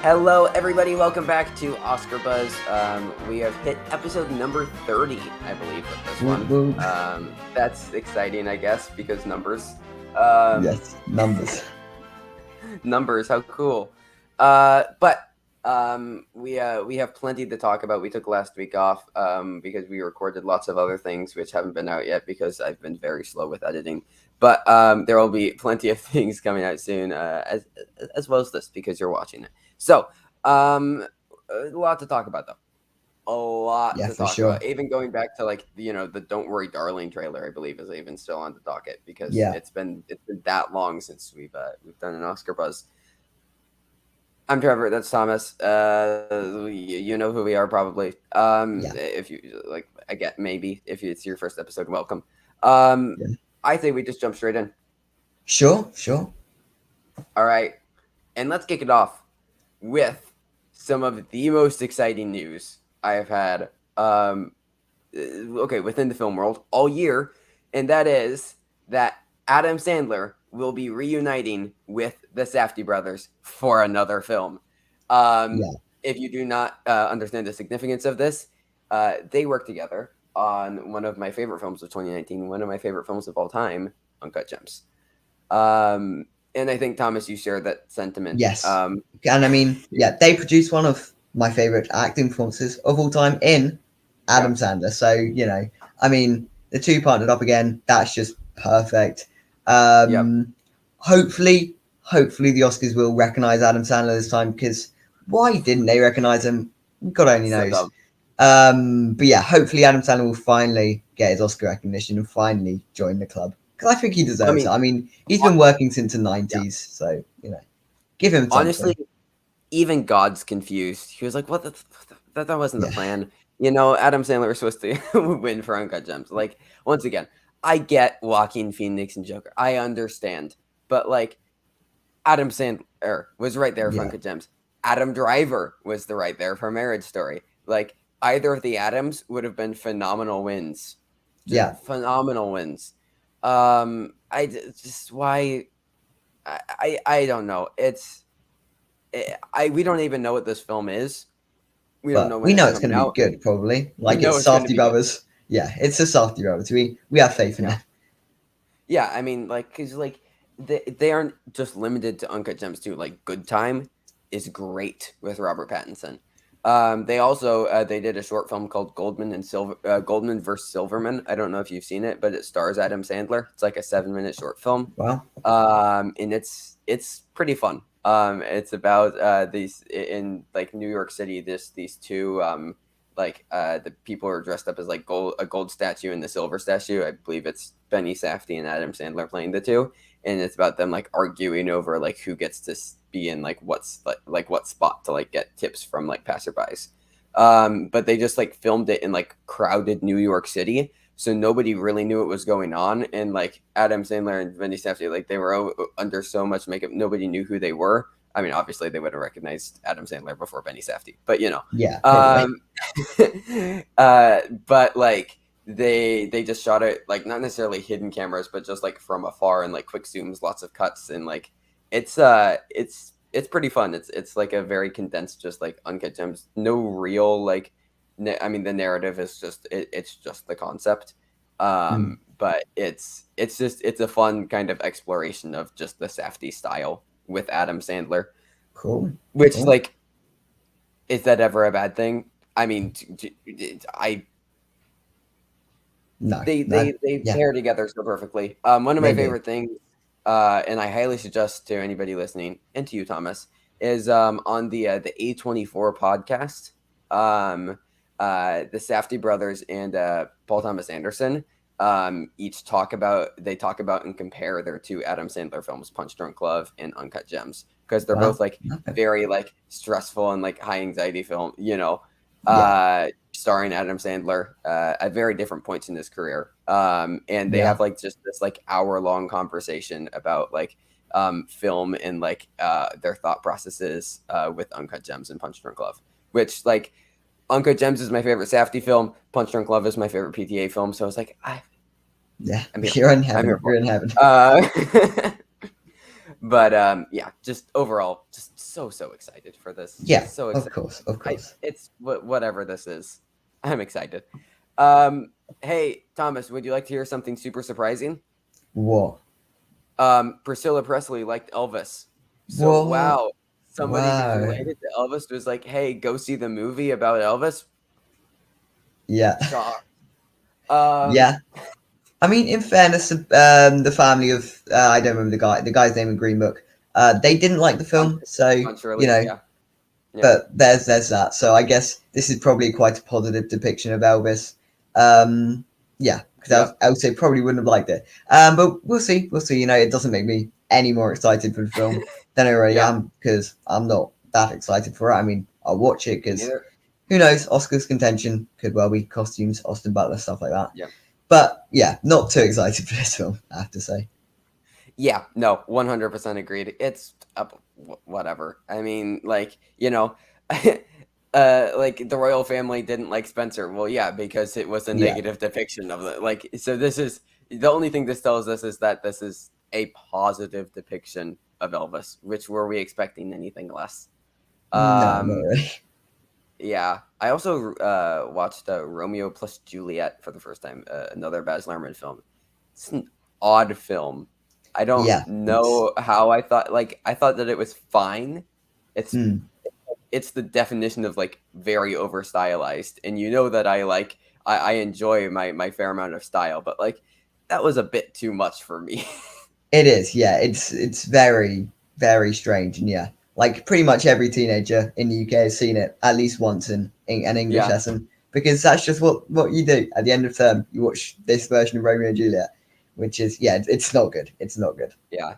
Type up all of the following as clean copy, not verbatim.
Hello, everybody. Welcome back to Oscar Buzz. We have hit episode number 30, I believe, with this one. Woo. That's exciting, I guess, because numbers. Yes, numbers. Numbers, how cool. But we have plenty to talk about. We took last week off because we recorded lots of other things which haven't been out yet because I've been very slow with editing. But there will be plenty of things coming out soon, as well as this because you're watching it. So, a lot to talk about, though. A lot Yeah, to for talk sure. about. Even going back to the "Don't Worry, Darling" trailer, I believe is even still on the docket because Yeah. it's been that long since we've done an Oscar Buzz. I'm Trevor. That's Thomas. You know who we are probably. Yeah. If you like, I get maybe if it's your first episode, welcome. Yeah. I think we just jump straight in. Sure. All right, and let's kick it off with some of the most exciting news I have had. Within the film world all year, and that is that Adam Sandler will be reuniting with the Safdie brothers for another film. Yeah. If you do not understand the significance of this, they worked together on one of my favorite films of 2019, one of my favorite films of all time, Uncut Gems. And I think, Thomas, you share that sentiment. Yes. And I mean, they produced one of my favorite acting performances of all time in Adam Sandler. So, I mean, the two partnered up again. That's just perfect. Hopefully the Oscars will recognize Adam Sandler this time, because why didn't they recognize him? God only So knows. dumb. But yeah, hopefully Adam Sandler will finally get his Oscar recognition and finally join the club, because I think he deserves it. I mean, he's been working since the 90s, so give him something. Honestly, even God's confused. He was like, "What? That wasn't the plan." Adam Sandler was supposed to win for Uncut Gems. Like, once again, I get Joaquin Phoenix and Joker. I understand, but like, Adam Sandler was right there for Uncut Gems. Adam Driver was right there for Marriage Story. Like, either of the Adams would have been phenomenal wins. Phenomenal wins. I don't know. We don't even know what this film is. We don't know when we know it's going to be good, probably. Like, it's Safdie brothers. Yeah, it's the Safdie brothers. We have faith in them. Yeah, I mean, like, because like they aren't just limited to Uncut Gems too. Like, Good Time is great with Robert Pattinson. They also they did a short film called Goldman versus Silverman. I don't know if you've seen it, but it stars Adam Sandler. It's like a 7-minute short film. Wow. And it's pretty fun. It's about these in like New York City. These two the people are dressed up as like a gold statue and the silver statue. I believe it's Benny Safdie and Adam Sandler playing the two, and it's about them like arguing over like who gets to be in like what spot to like get tips from like passerbys. But they just like filmed it in like crowded New York City, so nobody really knew what was going on. And like Adam Sandler and Benny Safdie, like they were under so much makeup, nobody knew who they were. I mean, obviously they would have recognized Adam Sandler before Benny Safdie, but but like they just shot it like not necessarily hidden cameras, but just like from afar and like quick zooms, lots of cuts, and like it's pretty fun. It's like a very condensed, just like Uncut Gems. No real like, I mean, the narrative is just it's just the concept. But it's a fun kind of exploration of just the Safdie style with Adam Sandler. Cool. Which like, is that ever a bad thing? I mean, they pair together so perfectly. One of my favorite things, and I highly suggest to anybody listening, and to you, Thomas, is on the A24 podcast. The Safdie brothers and Paul Thomas Anderson each talk about and compare their two Adam Sandler films, Punch Drunk Love and Uncut Gems, because they're both like very like stressful and like high anxiety film, starring Adam Sandler at very different points in his career. And they have like just this like hour-long conversation about like film and like their thought processes with Uncut Gems and Punch Drunk Love, which like Uncut Gems is my favorite Safdie film. Punch Drunk Love is my favorite PTA film. So I was like, you're in heaven. You're in heaven. But just overall, just so excited for this. Yeah, So of excited. course, of course. It's whatever this is. I'm excited. Hey Thomas, would you like to hear something super surprising? What? Priscilla Presley liked Elvis. So What? wow, somebody who's Wow. related to Elvis was like, "Hey, go see the movie about Elvis." Yeah. Shock. Um, Yeah. I mean, in fairness, the family of I don't remember the guy's name in Green Book. They didn't like the John, film, so John you Shirley. know. Yeah, yeah, But there's that. So I guess this is probably quite a positive depiction of Elvis. Yeah, yeah. because I would say probably wouldn't have liked it. But we'll see. We'll see. You know, it doesn't make me any more excited for the film than I already Yeah, am because I'm not that excited for it. I mean, I'll watch it me because neither. who knows? Oscars contention could well be costumes, Austin Butler, stuff like that. Yeah, But yeah, not too excited for this film, I have to say. yeah. No, 100% agreed. It's whatever. I mean, like like the royal family didn't like Spencer. Well, yeah, because it was a Yeah. negative depiction of it. Like, so this is the only thing this tells us is that this is a positive depiction of Elvis. Which were we expecting anything less? No, not Um, really. Yeah, I also watched Romeo plus Juliet for the first time, another Baz Luhrmann film. It's an odd film. I don't Yeah. It's know how I thought. Like, I thought that it was fine. It's mm, it's the definition of like very over stylized, and you know that I enjoy my fair amount of style, but like that was a bit too much for me. it is, yeah. It's very, very strange. And yeah, like pretty much every teenager in the UK has seen it at least once in an English Yeah, lesson because that's just what you do at the end of term. You watch this version of Romeo and Juliet, which is yeah, it's not good. It's not good. yeah.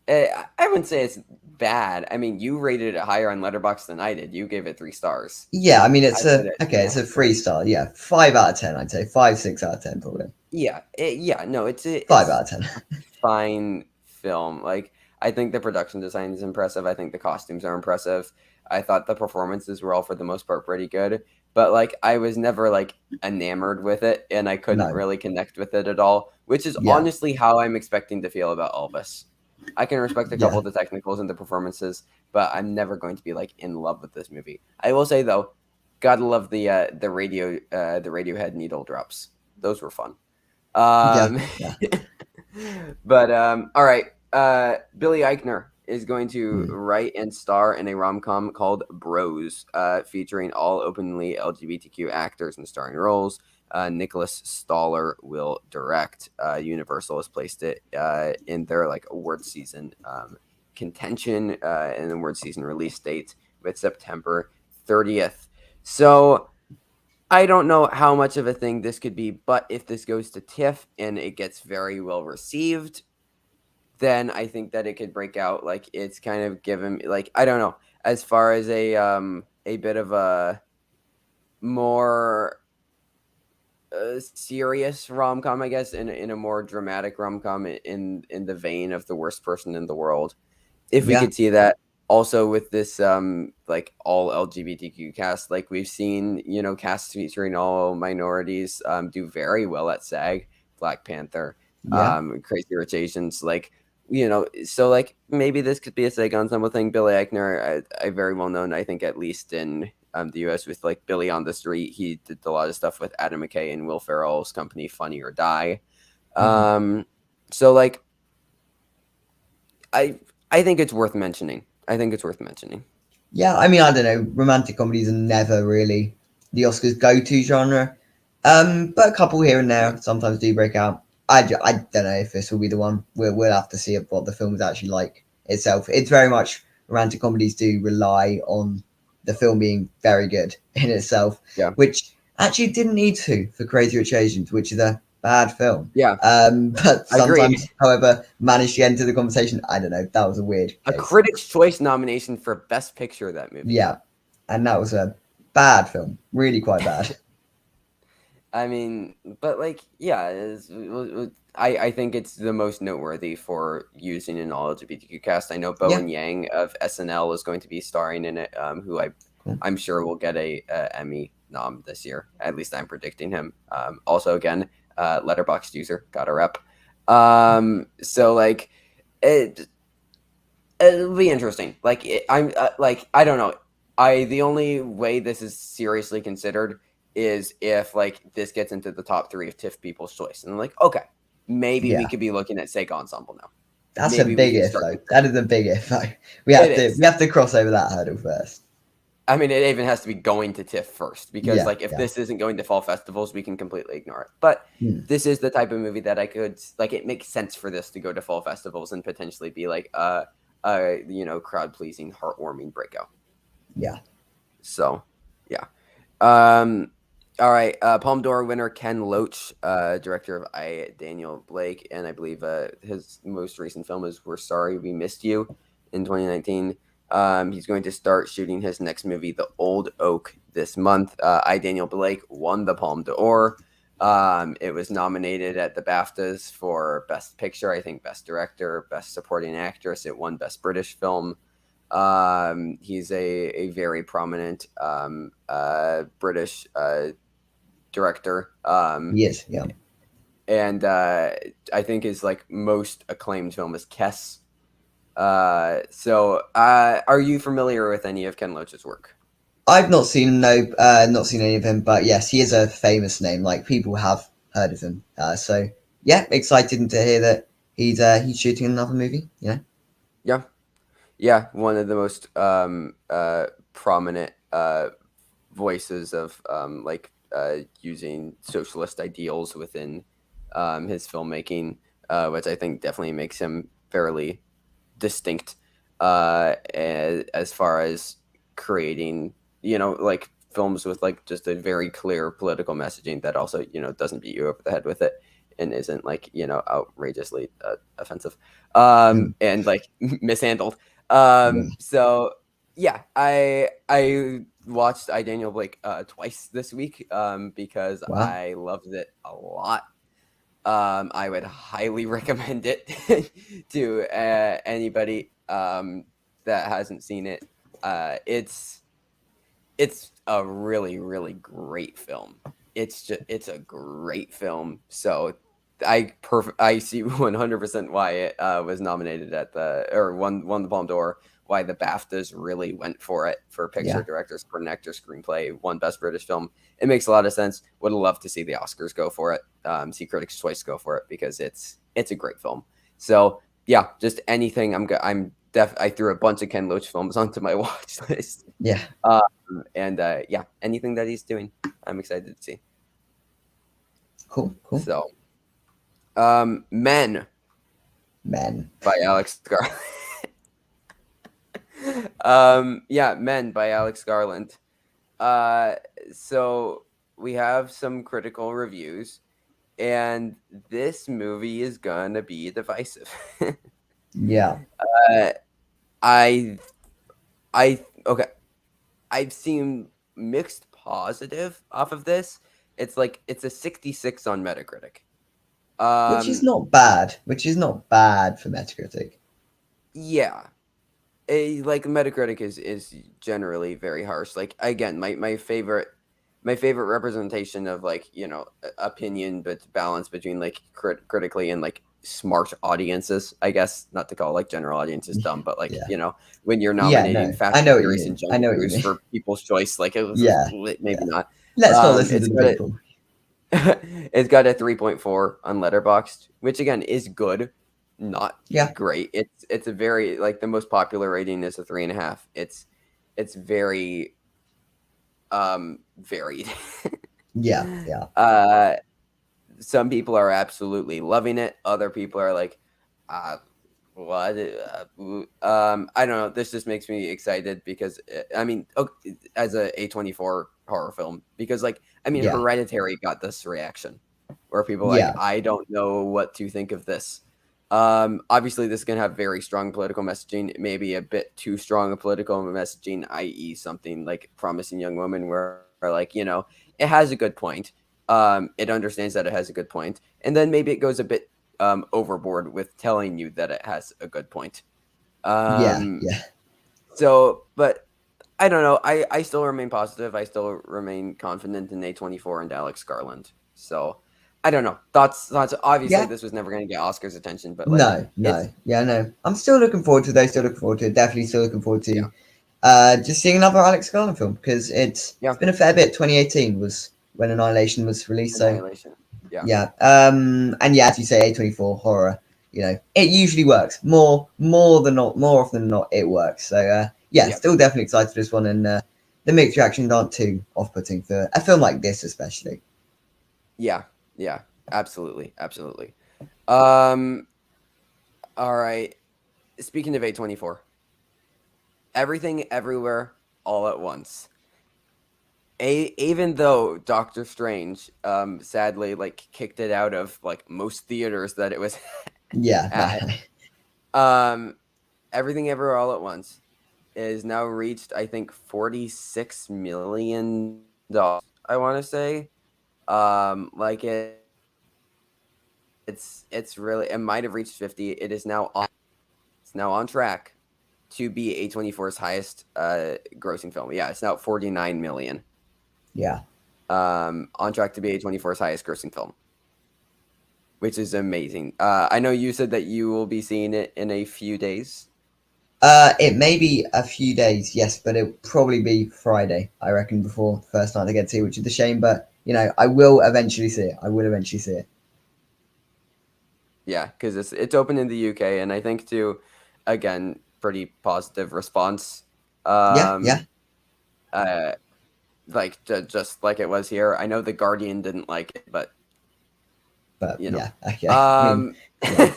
I wouldn't say it's bad. I mean, you rated it higher on Letterboxd than I did. You gave it 3 stars. Yeah, I mean I it's put a it okay, it's a 2.5 stars. 3 star. Yeah, 5 out of 10. I'd say 5, 6 out of 10 probably. Yeah, yeah, no, Five it's out of ten. a fine film. Like, I think the production design is impressive. I think the costumes are impressive. I thought the performances were all for the most part pretty good, but like I was never like enamored with it, and I couldn't No. really connect with it at all. Which is Yeah. honestly how I'm expecting to feel about Elvis. I can respect a couple Yeah. of the technicals and the performances, but I'm never going to be like in love with this movie. I will say though, gotta love the Radiohead needle drops. Those were fun. Yeah. Um, Yeah. but all right. Billy Eichner is going to Mm. write and star in a rom com called Bros, featuring all openly LGBTQ actors in starring roles. Nicholas Stoller will direct. Universal has placed it in their like award season contention and award season release date with September 30th. So I don't know how much of a thing this could be, but if this goes to TIFF and it gets very well received, then I think that it could break out. Like it's kind of given like I don't know, as far as a bit of a more serious rom com, I guess, in a more dramatic rom com in the vein of The Worst Person in the World. If we Yeah. could see that also with this like all LGBTQ cast, like we've seen, casts featuring all minorities do very well at SAG, Black Panther, Yeah. Crazy Rich Asians, like so like maybe this could be a SAG ensemble thing. Billy Eichner, I very well known, I think at least in the US with like Billy on the Street. He did a lot of stuff with Adam McKay and Will Ferrell's company Funny or Die. Mhm. So like I I think it's worth mentioning. I think it's worth mentioning. Yeah, I mean, I don't know. Romantic comedies are never really the Oscars' go-to genre, but a couple here and Yeah. there sometimes do break out. I don't know if this will be the one. We'll have to see what the film is actually like itself. It's very much romantic comedies do rely on the film being very good in itself, Yeah. which actually didn't need to for Crazy Rich Asians, which is a bad film. Yeah. But I agree. sometimes, however, managed to get into the conversation. I don't know. That was a weird A case. Critics' Choice nomination for Best Picture of that movie. Yeah, and that was a bad film, really quite bad. I mean, but like, yeah, I think it's the most noteworthy for using an all LGBTQ cast. I know Yeah, Bowen Yang of SNL is going to be starring in it, who cool. I'm sure will get a Emmy nom this year. At least I'm predicting him. Also, again, Letterboxd user got a rep. So like, it It'll be interesting. Like I'm like I don't know. I the only way this is seriously considered is if like this gets into the top three of TIFF People's Choice, and I'm like, okay, maybe we Yeah, could be looking at Seiko Ensemble now. that's a Maybe we big can if start though. That considering. is a big if though. It We is. have to cross over that hurdle first. I mean, it even has to be going to TIFF first because, Yeah, like, if yeah. this isn't going to fall festivals, we can completely ignore it. But Hmm. this is the type of movie that I could like. It makes sense for this to go to fall festivals and potentially be like crowd pleasing, heartwarming breakout. Yeah. So, yeah. Um, all right. Palme d'Or winner Ken Loach, director of Daniel Blake, and I believe his most recent film is "We're Sorry We Missed You" in 2019. He's going to start shooting his next movie, The Old Oak, this month. Daniel Blake won the Palme d'Or. It was nominated at the BAFTAs for Best Picture, I think Best Director, Best Supporting Actress. It won Best British Film. He's a very prominent British director. Yes. Yeah. And I think his like most acclaimed film is Kess. Are you familiar with any of Ken Loach's work? I've not seen him. No, not seen any of him. But yes, he is a famous name. Like people have heard of him. So yeah, excited to hear that he's shooting another movie. Yeah. Yeah, yeah, one of the most prominent voices of using socialist ideals within his filmmaking, which I think definitely makes him fairly distinct as far as creating, like films with like just a very clear political messaging that also, doesn't beat you over the head with it and isn't like, outrageously offensive Mm. and like mishandled. Yeah. So yeah, I watched I Daniel Blake twice this week because Wow. I loved it a lot. I would highly recommend it to anybody that hasn't seen it. It's a really really great film. It's a great film. So I see 100% why it was nominated at the or won the Palme d'Or. Why the BAFTAs really went for it for picture, Yeah. director, supporting actor, screenplay, won Best British Film. It makes a lot of sense. Would love to see the Oscars go for it. See Critics' Choice go for it because it's a great film. So yeah, just anything. I threw a bunch of Ken Loach films onto my watch list. Yeah. And yeah, anything that he's doing, I'm excited to see. Cool. Cool. So, Men Men. by Alex Garland. Yeah, Men by Alex Garland. Uh, so we have some critical reviews, and this movie is gonna be divisive. Yeah. uh, I, okay. I've seen mixed positive off of this. It's a 66 on Metacritic. Which is Um, not bad. Which is not bad for Metacritic. yeah, like Metacritic is generally very harsh. Like again, my favorite representation of like opinion but balance between like critically and like smart audiences. I guess not to call like general audiences dumb, but like Yeah. when you're Yeah. nominating No. Fast I and know what you Furious mean. and I Jungle know what you Cruise mean. for People's Choice, like it was Yeah. maybe Yeah. not. Let's not listen It's to the got a people. it's got a 3.4 on Letterboxd, which again is good, not Yeah. great. It's a very like the most popular rating is a 3.5. It's very varied. Yeah. Yeah. uh some people are absolutely loving it. Other people are like, uh what I don't know. This just makes me excited because I mean as a A24 horror film because like I mean Yeah. Hereditary got this reaction where people are like Yeah. I don't know what to think of this. Obviously this is going to have very strong political messaging, maybe a bit too strong a political messaging, i.e. something like Promising Young Woman where like it has a good point. It understands that it has a good point and then maybe it goes a bit overboard with telling you that it has a good point. Yeah. Um, Yeah. but I don't know. I still remain positive. I still remain confident in A24 and Alex Garland. So I don't know. Thoughts. Obviously, Yeah. this was never going to get Oscars attention, but like, No, it's no. Yeah, no. I'm still looking forward to those. Still looking forward to it. Definitely still looking forward yeah, to just seeing another Alex Garland film because it's yeah, been a fair bit. 2018 was when Annihilation was released. So Annihilation. Yeah, yeah. And yeah, as you say, A24 horror. You know, it usually works more than not. More often than not, it works. So yeah, yeah, still definitely excited for this one, and the mixed reactions aren't too off-putting for a film like this, especially. yeah, yeah. Absolutely, absolutely. Um. All right. Speaking of A24, everything, everywhere, all at once. Even though Doctor Strange, sadly, like kicked it out of like most theaters that it was Yeah, no, at. Um, Everything Everywhere All at Once is now reached, I think, $46 million. I want to say, like it's really, it might have reached 50. It is now on. It's now on track to be A24's highest grossing film. Yeah, it's now at 49 million. yeah. On track to be A24's highest grossing film, which is amazing. I know you said that you will be seeing it in a few days. It may be a few days, yes, but it'll probably be Friday, I reckon, before the first night I get to see it, which is a shame, but you know, I will eventually see it. I will eventually see it. Yeah, because it's open in the UK, and I think too, again, pretty positive response. Yeah, yeah, Um, uh, like just like it was here. I know the Guardian didn't like it, but but you know, yeah, okay. I mean, um, yeah,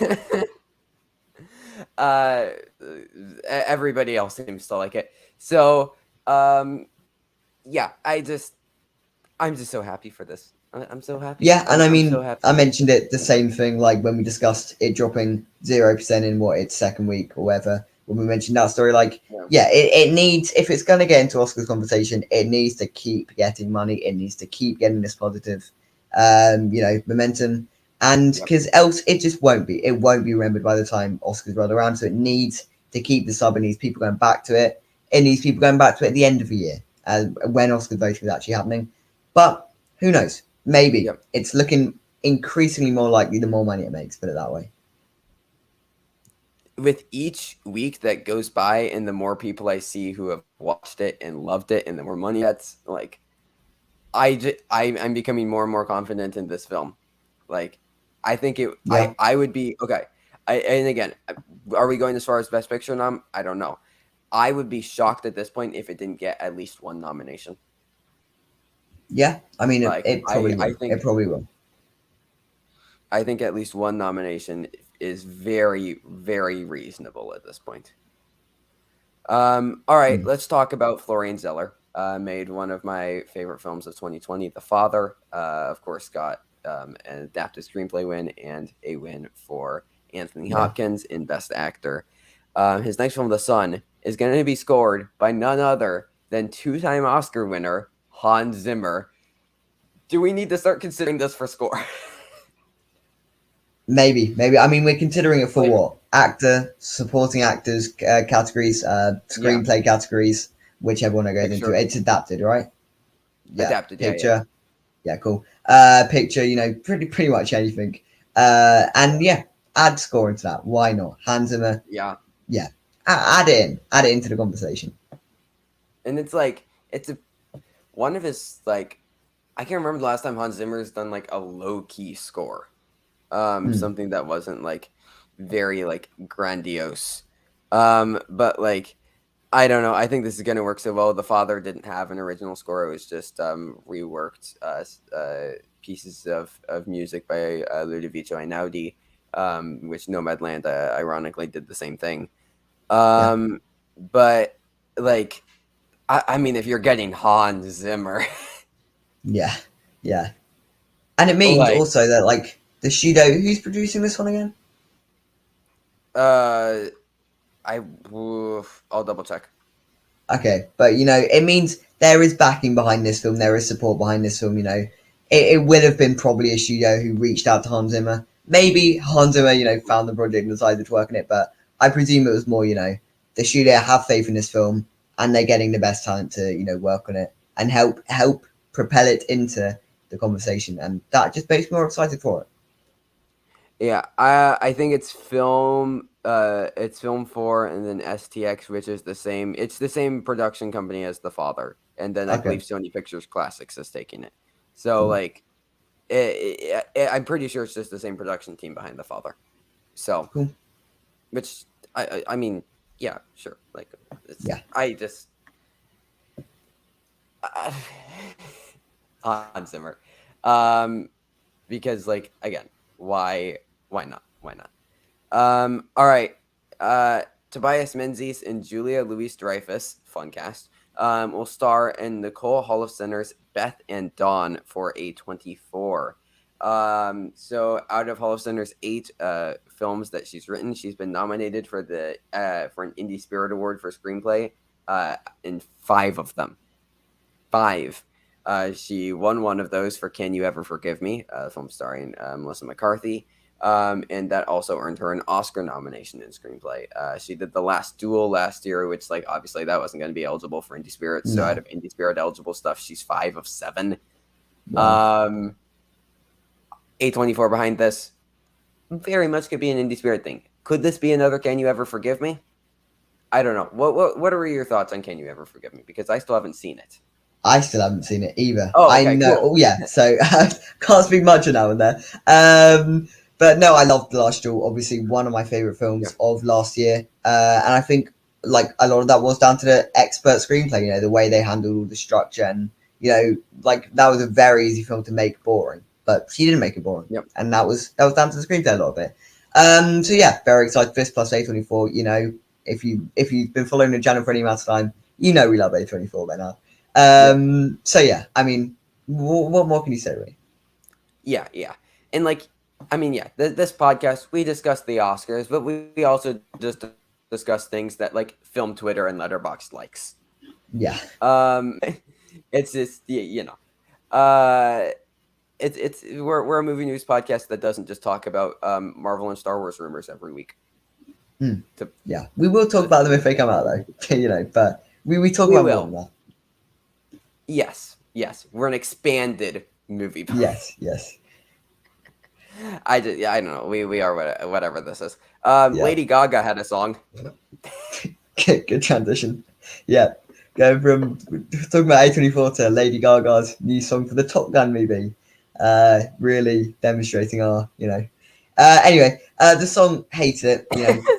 uh, everybody else seems to like it. So, um, yeah, I'm just so happy for this. I'm so happy. yeah, and I I'm so mean, happy. I mentioned it the same thing like when we discussed it dropping 0% in what its second week or whatever. When we mentioned that story, like, Yeah. yeah, it needs if it's going to get into Oscars conversation, it needs to keep getting money. It needs to keep getting this positive, momentum, and Yep. because else it just won't be. It won't be remembered by the time Oscars roll around. So it needs to keep the sub. It needs people going back to it. It needs people going back to it at the end of the year, when Oscar voting is actually happening. But who knows? Maybe Yep. it's looking increasingly more likely the more money it makes. Put it that way. With each week that goes by and the more people I see who have watched it and loved it and the more money that's like I'm becoming more and more confident in this film. Like I think Yeah, I would be okay. And again, are we going as far as best picture nom? I don't know. I would be shocked at this point if it didn't get at least one nomination. yeah. I mean, it, Like it probably I will. It think probably will. at least one nomination is very very reasonable at this point. All right, Mm. let's talk about Florian Zeller. Made one of my favorite films of 2020, The Father. Of course, got an adapted screenplay win and a win for Anthony Yeah, Hopkins in Best Actor. His next film, The Son, is going to be scored by none other than two-time Oscar winner Hans Zimmer. Do we need to start considering this for score? maybe. I mean, we're considering it for Like, what actor, supporting actors categories, yeah, screenplay categories, whichever one it goes into. picture It's adapted, right? Yeah, adapted. Yeah, yeah, picture. Yeah, cool. Picture. You know, pretty much anything. yeah, And yeah, add score into that. Why not? Hans Zimmer. yeah. Yeah, add it in. Add it into the conversation. And it's like it's a one of his like I can't remember the last time Hans Zimmer's done like a low key score. Hmm. Something that wasn't like very like grandiose. But like I don't know. I think this is gonna work so well. The Father didn't have an original score. It was just reworked pieces of music by Ludovico Einaudi, which Nomadland ironically did the same thing. Yeah, But like I mean, if you're getting Hans Zimmer, yeah, yeah. And it means like also that like the studio who's producing this one again. uh, I I'll double check. Okay, but you know, it means there is backing behind this film. There is support behind this film. You know, it would have been probably a studio who reached out to Hans Zimmer. Maybe Hans Zimmer, found the project and decided to work on it. But I presume it was more, the studio have faith in this film and they're getting the best talent to, work on it and help propel it into the conversation, and that just makes me more excited for it. Yeah, I think it's Film 4 and then STX, which is the same. It's the same production company as The Father, and then I Okay, believe Sony Pictures Classics is taking it. So cool. like, I'm pretty sure it's just the same production team behind The Father. So, Cool. which I mean, yeah, sure. Like, Yeah. I just uh, Hans Zimmer, um, because like again, why not? Why not? All right. Uh, Tobias Menzies and Julia Louis-Dreyfus, fun cast, will star in Nicole Holofcener's Beth and Dawn for A24. So out of Holofcener's 8 films that she's written, she's been nominated for an Indie Spirit Award for screenplay in 5 of them. 5. She won one of those for Can You Ever Forgive Me, film starring Melissa McCarthy. And that also earned her an Oscar nomination in screenplay. She did The Last Duel last year, which, like, obviously that wasn't going to be eligible for Indie Spirit. So out No. of Indie Spirit eligible stuff, she's 5 of 7. Wow. Um, A24 behind this very much could be an Indie Spirit thing. Could this be another Can You Ever Forgive Me? I don't know. What are your thoughts on Can You Ever Forgive Me? Because I still haven't seen it. I still haven't seen it either. Oh, I okay, know. cool. Oh, yeah. So can't speak much on that one there. But no, I loved The Last Duel. Obviously, one of my favorite Yeah. films of last year. And I think like a lot of that was down to the expert screenplay. You know, the way they handled all the structure, and like that was a very easy film to make boring, but she didn't make it boring, Yep. and that was down to the screenplay a lot of it. So yeah, very excited for this plus A24. You know, if you've been following the channel for any amount of time, you know we love A24 by now. Yep. So yeah, I mean, what more can you say, really? Yeah, yeah. And like, I mean, yeah, this podcast, we discussed the Oscars, but we also just discuss things that like film Twitter and Letterboxd likes. Yeah, Um, it's just, uh, we're a movie news podcast that doesn't just talk about Marvel and Star Wars rumors every week. mm, To, yeah, we will talk about them if they come out, though. But we talk we about more will. than that. Yes, yes. We're an expanded movie. Yes, yes, I don't know. We are whatever this is. yeah. Lady Gaga had a song. Good transition. Yeah, going from talking about A24 to Lady Gaga's new song for the Top Gun movie. Really demonstrating our. Anyway, the song "Hate It,"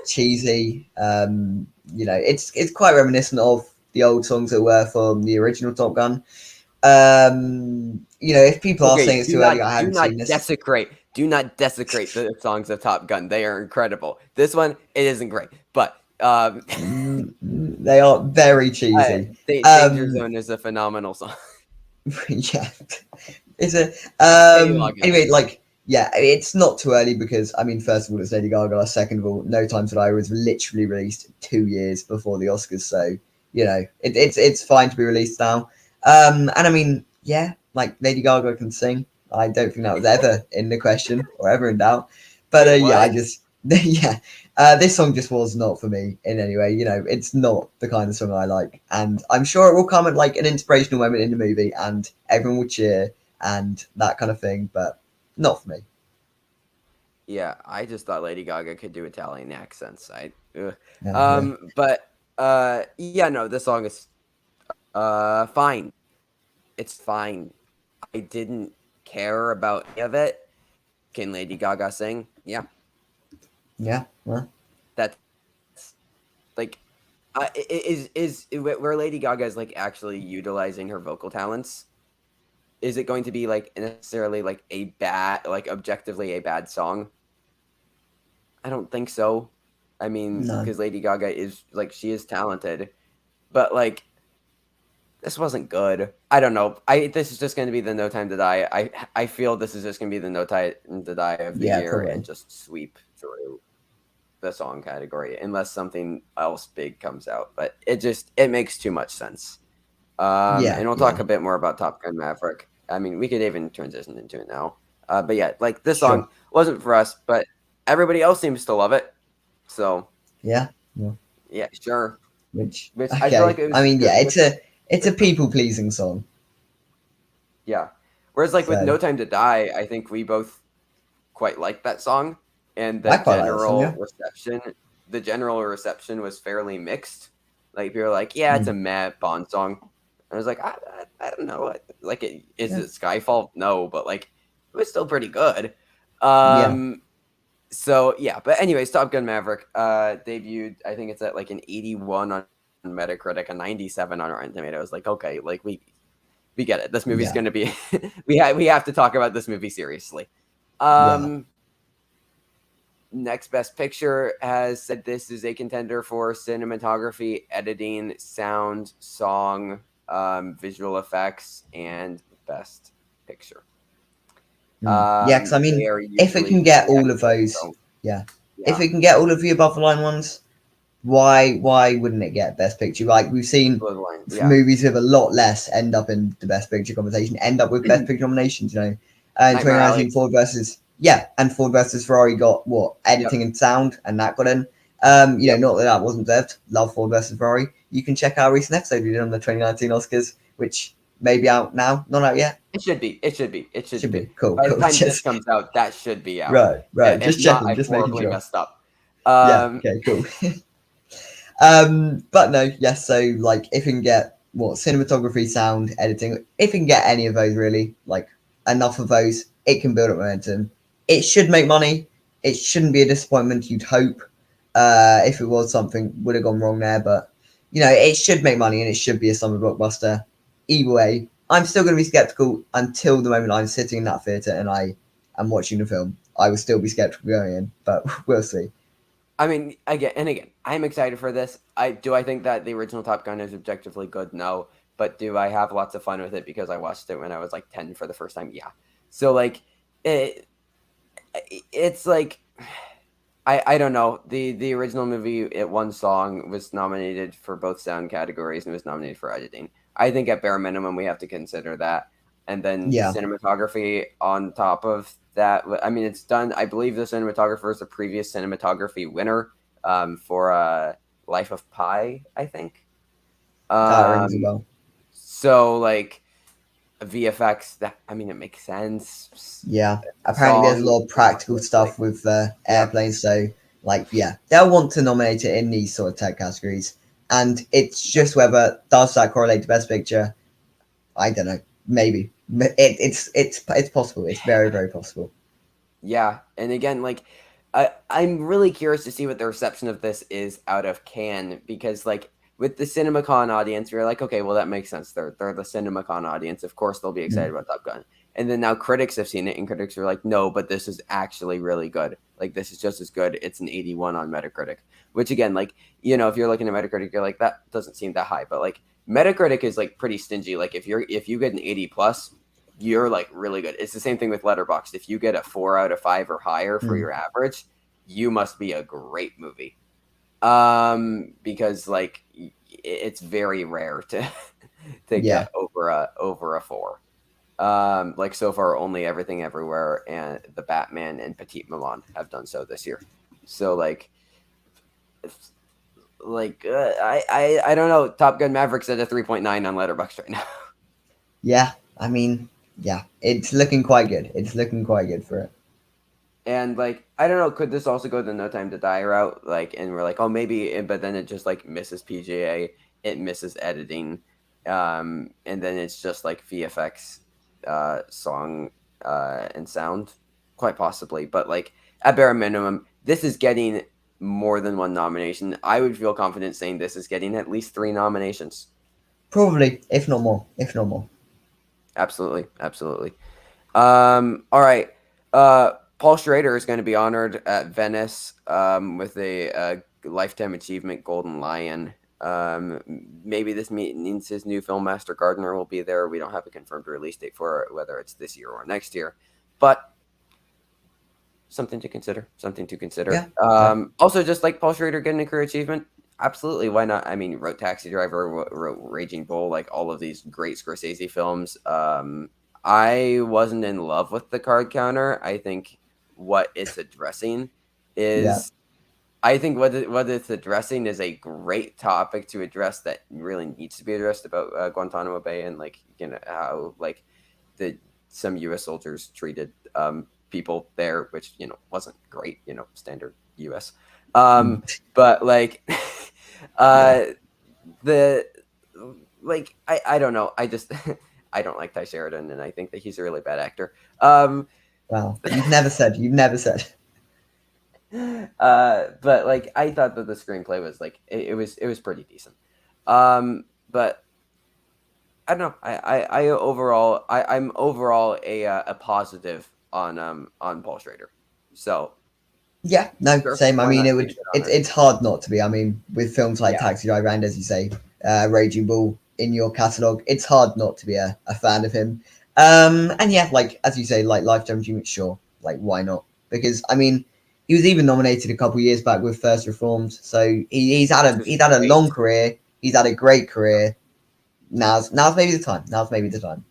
cheesy. It's quite reminiscent of the old songs that were from the original Top Gun. If people are saying Okay, it's too early, I haven't seen this. do not desecrate the songs of Top Gun. They are incredible. This one, it isn't great, but They are very cheesy. Danger Zone is a phenomenal song. Yeah, it's a Kenny Loggins. anyway, like, yeah, it's not too early because I mean, first of all, it's Lady Gaga. Second of all, No Time to Die was literally released 2 years before the Oscars, so it's fine to be released now. And I mean, yeah, like Lady Gaga can sing. I don't think that was ever in the question or ever in doubt. But Wait, yeah, I what? just yeah, this song just was not for me in any way. It's not the kind of song I like, and I'm sure it will come at like an inspirational moment in the movie, and everyone will cheer and that kind of thing. But not for me. Yeah, I just thought Lady Gaga could do Italian accents. Ugh. Yeah, But yeah, no, this song is fine. It's fine. I didn't care about any of it. Can Lady Gaga sing? Yeah, yeah, well, that's like is where Lady Gaga is like actually utilizing her vocal talents. Is it going to be like necessarily like a bad, like objectively a bad song? I don't think so. I mean, no, because Lady Gaga is like she is talented, but like this wasn't good. I don't know. This is just going to be the No Time to Die. I feel this is just going to be the No Time to Die of the yeah, year and probably, just sweep through the song category unless something else big comes out. But it makes too much sense. yeah, And we'll talk yeah, a bit more about Top Gun Maverick. I mean, we could even transition into it now. But yeah, like this song sure, wasn't for us, but everybody else seems to love it. So yeah, yeah. yeah, sure. Which Which I feel like okay, it I was mean, good. yeah, it's a people pleasing song. Yeah, Whereas like with So No Time to Die, I think we both quite liked that song, and I quite like that song. Yeah. the general reception was fairly mixed. Like people were like, yeah, it's a Mm. meh Bond song. I was like, I don't know. Like, is Yeah. it Skyfall? No, but like, it was still pretty good. Yeah. So yeah, but anyways, Top Gun Maverick debuted. I think it's at like an 81 on Metacritic, a 97 on Rotten Tomatoes. Like, okay, like we get it. This movie's Yeah. going to be we have to talk about this movie seriously. Yeah. Next Best Picture has said this is a contender for cinematography, editing, sound, song, visual effects, and Best Picture. Yeah, because I They mean, are if it usually can get pretty all of accurate. those, So yeah, if yeah, it can get all of the above the line ones, why wouldn't it get Best Picture? Like we've seen below the line. Yeah, movies with a lot less end up in the Best Picture conversation, end up with Best Picture nominations. You know, in Nightmare Alley. 2019, Ford versus Ferrari got what Yep. editing and sound, and that got in. Yep. Not that wasn't deserved. Love Ford versus Ferrari. You can check our recent episode we did on the 2019 Oscars, which may be out now, not out yet. It should be. It should be. It should Should be. be cool, By the cool. time this Just comes out, that should be out. right. If Just not, checking, I've just making horribly sure. messed up. Yeah. Okay. Cool. But no, yes. So like, if you can get what cinematography, sound, editing, if you can get any of those, really, like enough of those, it can build up momentum. It should make money. It shouldn't be a disappointment. You'd hope. If it was something would have gone wrong there, but it should make money and it should be a summer blockbuster. Either way, I'm still going to be skeptical until the moment I'm sitting in that theater and I am watching the film. I will still be skeptical going in, but we'll see. I mean, again, I'm excited for this. I think that the original Top Gun is objectively good. No, but do I have lots of fun with it because I watched it when I was like 10 for the first time? Yeah. So like, it's like I don't know. The original movie, it one song was nominated for both sound categories and was nominated for editing. I think at bare minimum we have to consider that, and then Yeah. cinematography on top of that. I mean, it's done. I believe the cinematographer is the previous cinematography winner for Life of Pi, I think. That rings a Um, bell. so like VFX, that I mean, it makes sense. Yeah. Apparently, there's a Song, lot of practical like stuff with yeah. airplanes. So, like, yeah, they'll want to nominate it in these sort of tech categories. And it's just whether does that correlate to Best Picture? I don't know. Maybe it's possible. It's very very possible. Yeah, and again, like I'm really curious to see what the reception of this is out of Cannes because, like, with the CinemaCon audience, we are like, okay, well that makes sense. They're the CinemaCon audience, of course they'll be excited Mm. about Top Gun. And then now critics have seen it, and critics are like, no, but this is actually really good. Like this is just as good. It's an 81 on Metacritic, which again, like if you're looking at Metacritic, you're like that doesn't seem that high, but like Metacritic is like pretty stingy. Like if you get an 80 plus, you're like really good. It's the same thing with Letterboxd. If you get a 4 out of 5 or higher for Mm. your average, you must be a great movie. Because like it's very rare to to Yeah. get over a 4. Like so far, only Everything Everywhere and The Batman and Petite Milan have done so this year. So I don't know. Top Gun Maverick's at a 3.9 on Letterboxd right now. Yeah. I mean, yeah, it's looking quite good. It's looking quite good for it. And like I don't know, could this also go the No Time to Die route? Like, and we're like, oh, maybe, but then it just like misses PGA, it misses editing, and then it's just like VFX, song, and sound, quite possibly. But like at bare minimum, this is getting more than one nomination. I would feel confident saying this is getting at least 3 nominations. Probably, if not more. If not more. Absolutely, absolutely. All right. Paul Schrader is going to be honored at Venice with a Lifetime Achievement Golden Lion. Maybe this means his new film, Master Gardener, will be there. We don't have a confirmed release date for it, whether it's this year or next year. But something to consider. Something to consider. Yeah. Also, just like Paul Schrader getting a career achievement, absolutely. Why not? I mean, he wrote Taxi Driver, wrote Raging Bull, like all of these great Scorsese films. I wasn't in love with the card counter. I think what it's addressing Yeah. is, I think what it's addressing is a great topic to address that really needs to be addressed about Guantanamo Bay and like how like the some U.S. soldiers treated people there, which wasn't great, standard U.S. Mm. But like, Yeah. uh, the I don't know. I just I don't like Ty Sheridan, and I think that he's a really bad actor. Wow. You've never said. You've never said. But like I thought that the screenplay was like it was pretty decent. But I don't know. I overall I'm overall a positive on Paul Schrader. So Yeah. No. sure, Same. I why mean, not it give would. it an It's honor? it's hard not to be. I mean, with films like Yeah, Taxi Driver and, as you say, Raging Bull in your catalog, it's hard not to be a fan of him. And yeah, like as you say, like Lifetime Achievement, sure. Like why not? Because I mean, he was even nominated a couple of years back with First Reformed. So he's had which a was he's had a long great. career. He's had a great career. Now's maybe the time. Now's maybe the time.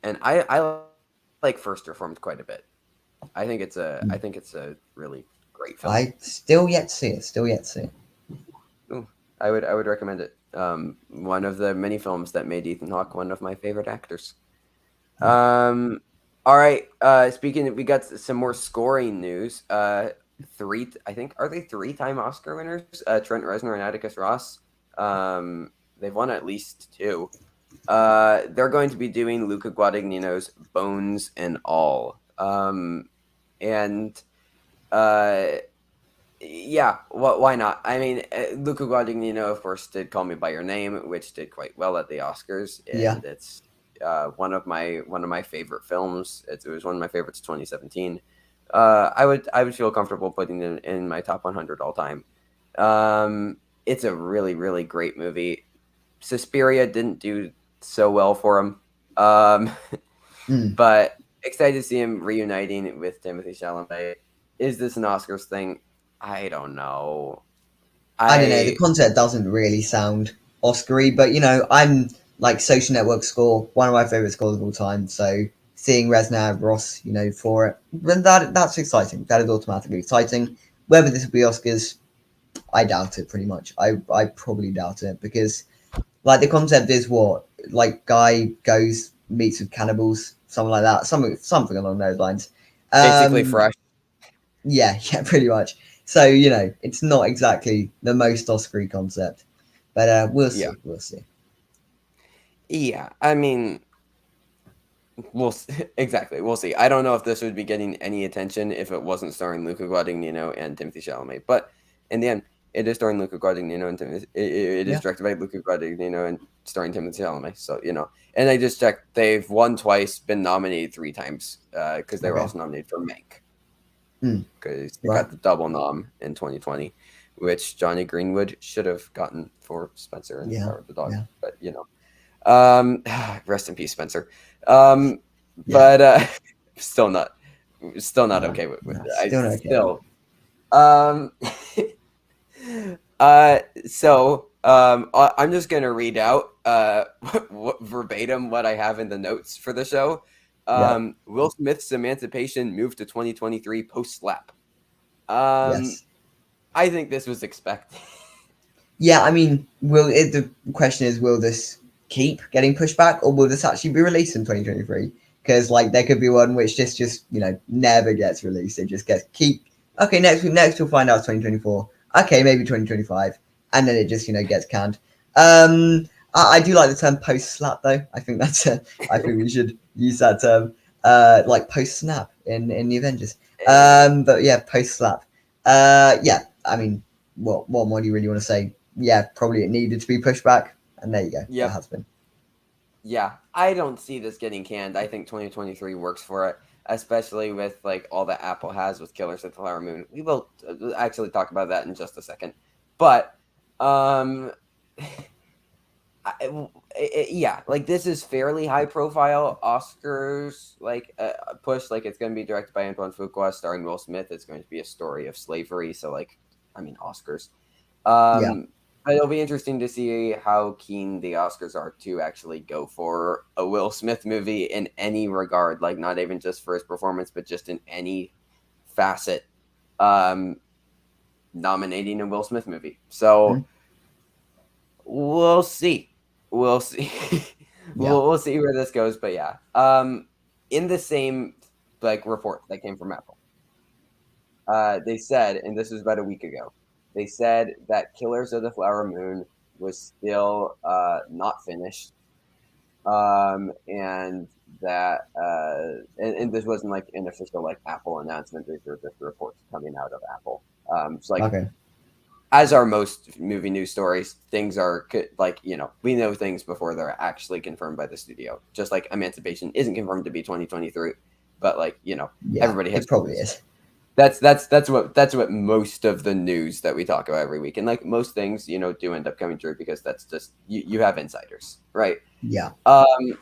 And I like First Reformed quite a bit. I think it's a really great film. I still yet to see it. Still yet to see it. Ooh, I would recommend it. One of the many films that made Ethan Hawke one of my favorite actors. Um, all right. Speaking, we got some more scoring news. I think, are they three-time Oscar winners? Trent Reznor and Atticus Ross. They've won at least two. They're going to be doing Luca Guadagnino's Bones and All. And uh, yeah, why not? I mean, Luca Guadagnino, of course, did Call Me by Your Name, which did quite well at the Oscars, Yeah. and it's one of my favorite films. It was one of my favorites, 2017. I would feel comfortable putting it in my top 100 all time. It's a really really great movie. Suspiria didn't do so well for him, Mm. but excited to see him reuniting with Timothy Chalamet. Is this an Oscars thing? I don't know. I don't know. The I concept doesn't really sound Oscar-y, but I'm like Social Network score, one of my favorite scores of all time. So seeing Reznor Ross, for it, then that's exciting. That is automatically exciting. Whether this will be Oscars, I doubt it. Pretty much, I probably doubt it because like the concept is what like guy goes meets with cannibals, something like that, something along those lines. basically Um, fresh. yeah, yeah, pretty much. So it's not exactly the most Oscar concept, but we'll Yeah, see, we'll see. yeah. I mean, exactly. We'll see. I don't know if this would be getting any attention if it wasn't starring Luca Guadagnino and Timothy Chalamet, but in the end, it is starring Luca Guadagnino and Timothy. It is Yeah, directed by Luca Guadagnino and starring Timothy Chalamet. So and I just checked. They've won twice, been nominated three times because they were okay, also nominated for Mank. mm, Because they right, got the double nom in 2020, which Johnny Greenwood should have gotten for Spencer and yeah, Power of the Dog. yeah, But um, rest in peace, Spencer. Um, yeah. but still not, still not No, okay with no, it. I still not okay. still um. I'm just gonna read out verbatim what I have in the notes for the show. Yeah, Will Smith's emancipation moved to 2023 post slap. Um, yes, I think this was expected. yeah. I mean, the question is, will this keep getting pushed back, or will this actually be released in 2023? Because like there could be one which just never gets released. It just gets keep okay. Next we'll find out 2024. Okay, maybe 2025, and then it just gets canned. I do like the term post slap though. I think I think we should use that term. Like post snap in the Avengers. But yeah, post slap. Yeah. I mean, what more do you really want to say? Yeah, probably it needed to be pushed back, and there you go. That Yep. has been. Yeah, I don't see this getting canned. I think 2023 works for it, especially with like all that Apple has with Killers of the Flower Moon. We will actually talk about that in just a second. But um yeah, like this is fairly high profile Oscars like push. Like it's going to be directed by Antoine Fuqua, starring Will Smith. It's going to be a story of slavery. So like, I mean Oscars. Yeah. But it'll be interesting to see how keen the Oscars are to actually go for a Will Smith movie in any regard, like not even just for his performance, but just in any facet. Um, Nominating a Will Smith movie. Mhm. So we'll see. We'll see. Yeah. we'll see where this goes. But yeah. in the same like report that came from Apple, they said, and this was about a week ago, they said that Killers of the Flower Moon was still not finished, and that and this wasn't like an official like Apple announcement. These were just reports coming out of Apple. So like Okay. as are most movie news stories, things are like we know things before they're actually confirmed by the studio. Just like Emancipation isn't confirmed to be 2023, but like Yeah, everybody has it probably rumors. is. That's what most of the news that we talk about every week, and like most things do end up coming true because that's just you have insiders, right? Yeah. Um,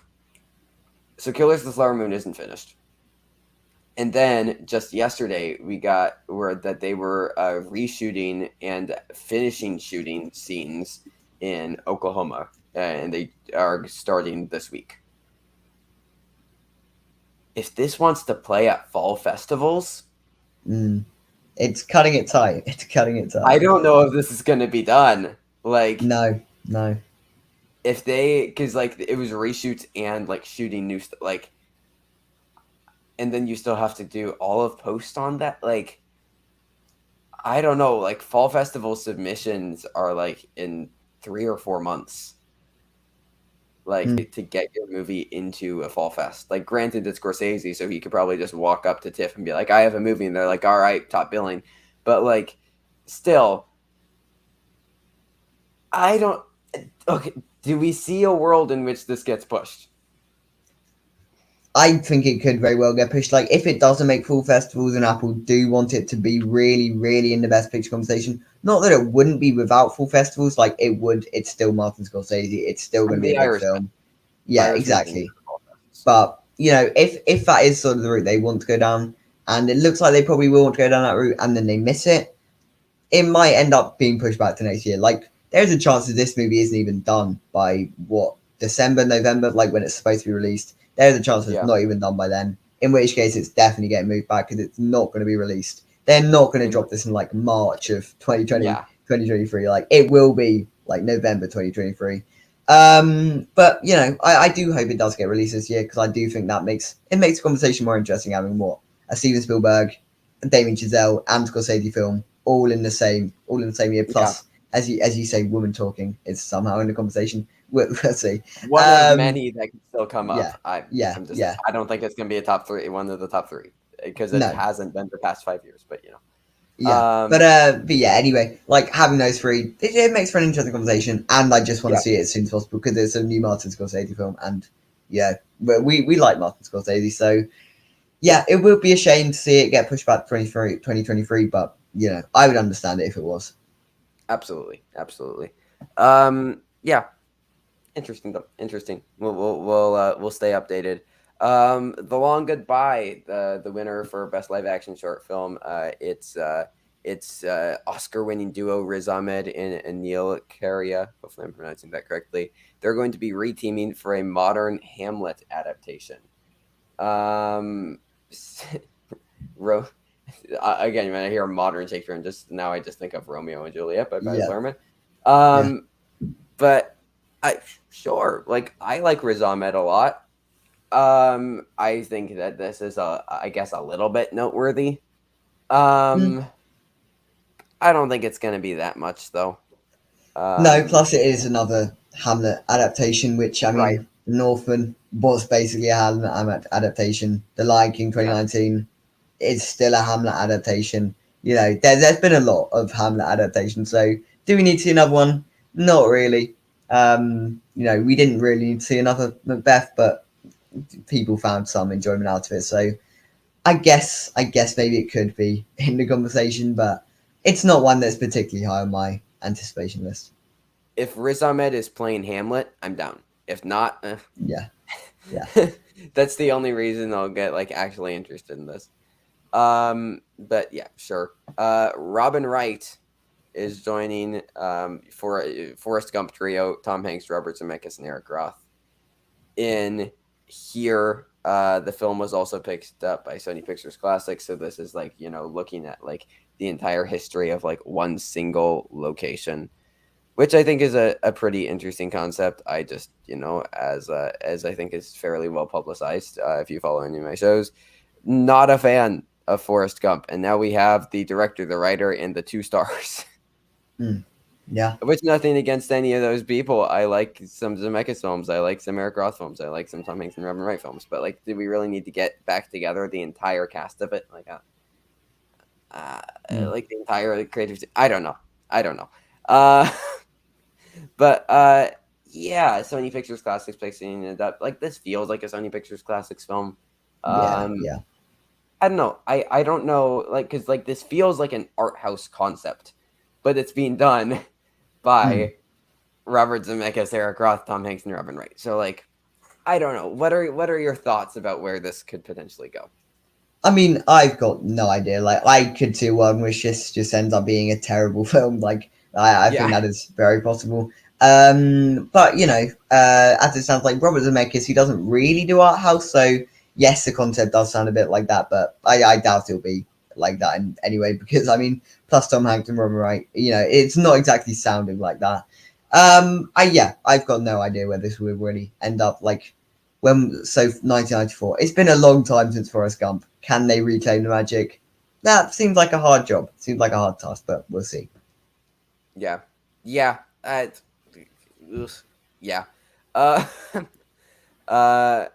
so Killers of the Flower Moon isn't finished. And then just yesterday, we got word that they were reshooting and finishing shooting scenes in Oklahoma, and they are starting this week. If this wants to play at fall festivals, Mm. It's cutting it tight. It's cutting it I tight. don't know if this is going to be done. Like, No, no. if they, because like it was reshoots and like shooting new stuff, like, and then you still have to do all of post on that. Like, I don't know. Like, fall festival submissions are like in 3 or 4 months, like Mm. to get your movie into a fall fest. Like, granted, it's Scorsese, so he could probably just walk up to TIFF and be like, "I have a movie," and they're like, "All right, top billing," but like, still, I don't. Okay, do we see a world in which this gets pushed? I think it could very well get pushed. Like, if it doesn't make full festivals and Apple do want it to be really, really in the best picture conversation, not that it wouldn't be without full festivals, like it would, it's still Martin Scorsese. It's still I going to mean, be a the big Irishman. film. Yeah, Irishman's in exactly. fall fests. But, if that is sort of the route they want to go down, and it looks like they probably will want to go down that route, and then they miss it, it might end up being pushed back to next year. Like, there's a chance that this movie isn't even done by what, December, November, like when it's supposed to be released. There's a chance it's Yeah, not even done by then. In which case, it's definitely getting moved back because it's not going to be released. They're not going to in drop this in like March of 2020, yeah, 2023. Like, it will be like November 2023. But I do hope it does get released this year because I do think that makes the conversation more interesting having what a Steven Spielberg, Damien Chazelle, and Scorsese film all in the same year. yeah. Plus, as you say, woman talking is somehow in the conversation. We'll see. One of Um, many that could still come yeah, up. I yeah, I'm just yeah. I don't think it's gonna be a top three, one of the top three, because it No, hasn't been the past 5 years. But yeah, but yeah. Anyway, like having those three, it makes for an interesting conversation, and I just want to yeah, see it as soon as possible because it's a new Martin Scorsese film, and yeah, but we like Martin Scorsese, so yeah, yeah, it would be a shame to see it get pushed back to 2023, but I would understand it if it was. absolutely, absolutely. Yeah, interesting though. Interesting. We'll stay updated. The Long Goodbye, the winner for best live action short film. It's Oscar-winning duo Riz Ahmed and Neil Carria. Hopefully, I'm pronouncing that correctly. They're going to be reteaming for a modern Hamlet adaptation. Um, Ro- Again, when I hear modern Shakespeare, and just now I just think of Romeo and Juliet by Baz Yeah, Luhrmann. yeah. Um, but I sure like I like Riz Ahmed a lot. I think that this is I guess a little bit noteworthy. Mm. Um, I don't think it's gonna be that much though. No, Um, plus it is another Hamlet adaptation, which I right? mean, The Northman was basically a Hamlet adaptation. The Lion King Yeah, 2019 is still a Hamlet adaptation. There's been a lot of Hamlet adaptations. So, do we need to see another one? Not really. We didn't really need to see another Macbeth, but people found some enjoyment out of it. So, I guess maybe it could be in the conversation, but it's not one that's particularly high on my anticipation list. if Riz Ahmed is playing Hamlet, I'm down. If not, Yeah, yeah. that's the only reason I'll get like actually interested in this. But yeah, sure. Robin Wright is joining for a Forrest Gump trio: Tom Hanks, Robert Zemeckis, and Eric Roth. In here, the film was also picked up by Sony Pictures Classics, so this is like looking at like the entire history of like one single location. which I think is a pretty interesting concept. I just, as I think is fairly well publicized, if you follow any of my shows, not a fan of Forrest Gump, and now we have the director, the writer, and the two stars. Mm. Yeah. Which nothing against any of those people. I like some Zemeckis films. I like some Eric Roth films. I like some Tom Hanks and Robin Wright films. But like, do we really need to get back together the entire cast of it? Mm. Like the entire creative team? I don't know. I don't know. Uh, but yeah, Sony Pictures Classics picking it up. Like this feels like a Sony Pictures Classics film. Yeah. Um, Yeah. I don't know. I don't know. Like, because like this feels like an art house concept, but it's being done Mm. by Robert Zemeckis, Eric Roth, Tom Hanks, and Robin Wright. So like, I don't know. What are your thoughts about where this could potentially go? I mean, I've got no idea. Like, I could see one which just ends up being a terrible film. Like, I think Yeah, that is very possible. But as it sounds like Robert Zemeckis, he doesn't really do art house. So yes, the concept does sound a bit like that, but I doubt it'll be like that anyway. Because I mean, plus Tom Hanks and Robin Wright, it's not exactly sounding like that. I've got no idea where this would really end up. Like, 1994. It's been a long time since Forrest Gump. Can they reclaim the magic? That seems like a hard job. Seems like a hard task, but we'll see. yeah, yeah. Ugh, yeah. Uh, uh,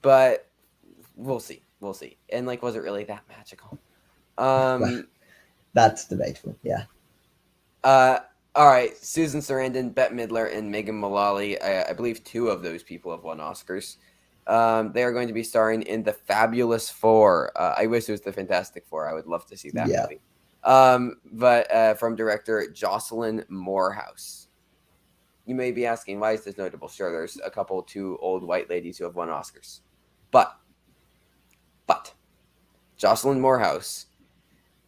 but we'll see. We'll see. And like, was it really that magical? Well, Um. that's debatable. Yeah. Uh. All right. Susan Sarandon, Bette Midler, and Megan Mullally. I believe two of those people have won Oscars. They are going to be starring in the Fabulous Four. I wish it was the Fantastic Four. I would love to see that Yeah. movie. But from director Jocelyn Moorhouse. You may be asking, why is this notable? Sure, there's a couple, two old white ladies who have won Oscars. But Jocelyn Moorhouse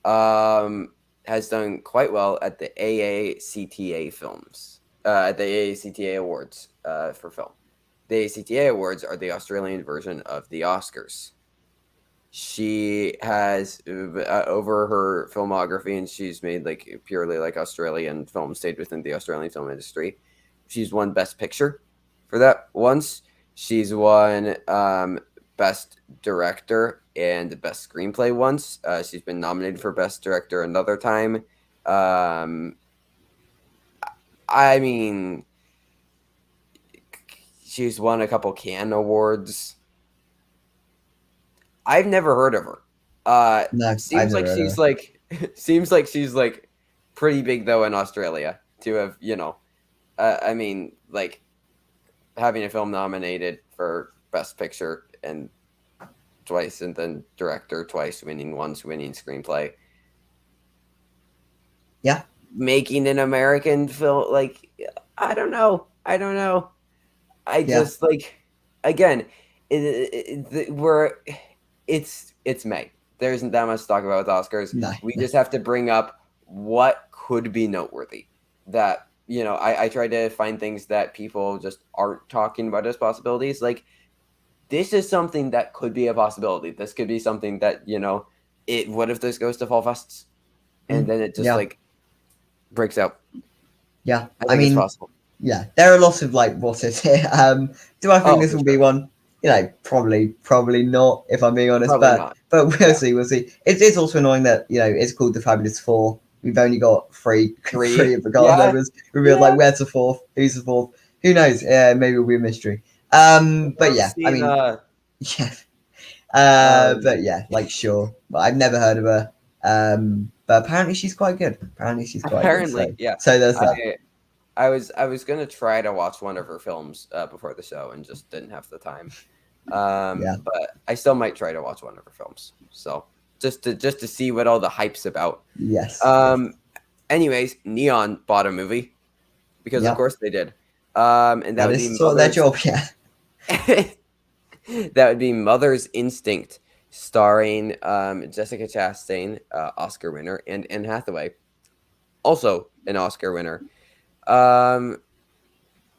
has done quite well at the AACTA films, at the AACTA Awards for film. The AACTA Awards are the Australian version of the Oscars. She has over her filmography, and she's made like purely like Australian films, stayed within the Australian film industry. She's won Best Picture for that once. She's won Best Director and Best Screenplay once. She's been nominated for Best Director another time. I mean, she's won a couple Cannes awards. I've never heard of her. No, I've Seems never like heard of she's her. like seems like she's like pretty big though in Australia to have I mean like having a film nominated for Best Picture and twice, and then director twice, winning once, winning screenplay, Yeah. making an American film. Like I don't know. I Yeah. just like again, we're it's May. There isn't that much to talk about with Oscars. No. We No. just have to bring up what could be noteworthy. That I try to find things that people just aren't talking about as possibilities. Like this is something that could be a possibility. This could be something that it. What if this goes to Fall Fests and Mm. then it just Yeah. like breaks out? Yeah. I I think it's mean, possible. yeah. There are lots of like what is it? Do I think Oh, this for will be sure. one? Probably not. If I'm being honest, Probably but not. we'll Yeah. see. We'll see. It's also annoying that it's called the Fabulous Four. We've only got three three Three. of the cast Yeah. members. Revealed like Yeah. where's the fourth? Who's the fourth? Who knows? Yeah, maybe it'll be a mystery. But I've yeah, I seen mean, yeah. um But yeah, like sure. But I've never heard of her. But apparently she's quite good. Apparently she's quite good. apparently, So yeah. there's that. I was gonna try to watch one of her films before the show and just didn't have the time. Yeah. But I still might try to watch one of her films. So just to see what all the hype's about. Yes. Yes. Um anyways, Neon bought a movie because of Yep. course they did. And that That would is be sort of their Mother's job. Yeah. that would be Mother's Instinct, starring Jessica Chastain, Oscar winner, and Anne Hathaway, also an Oscar winner. Um,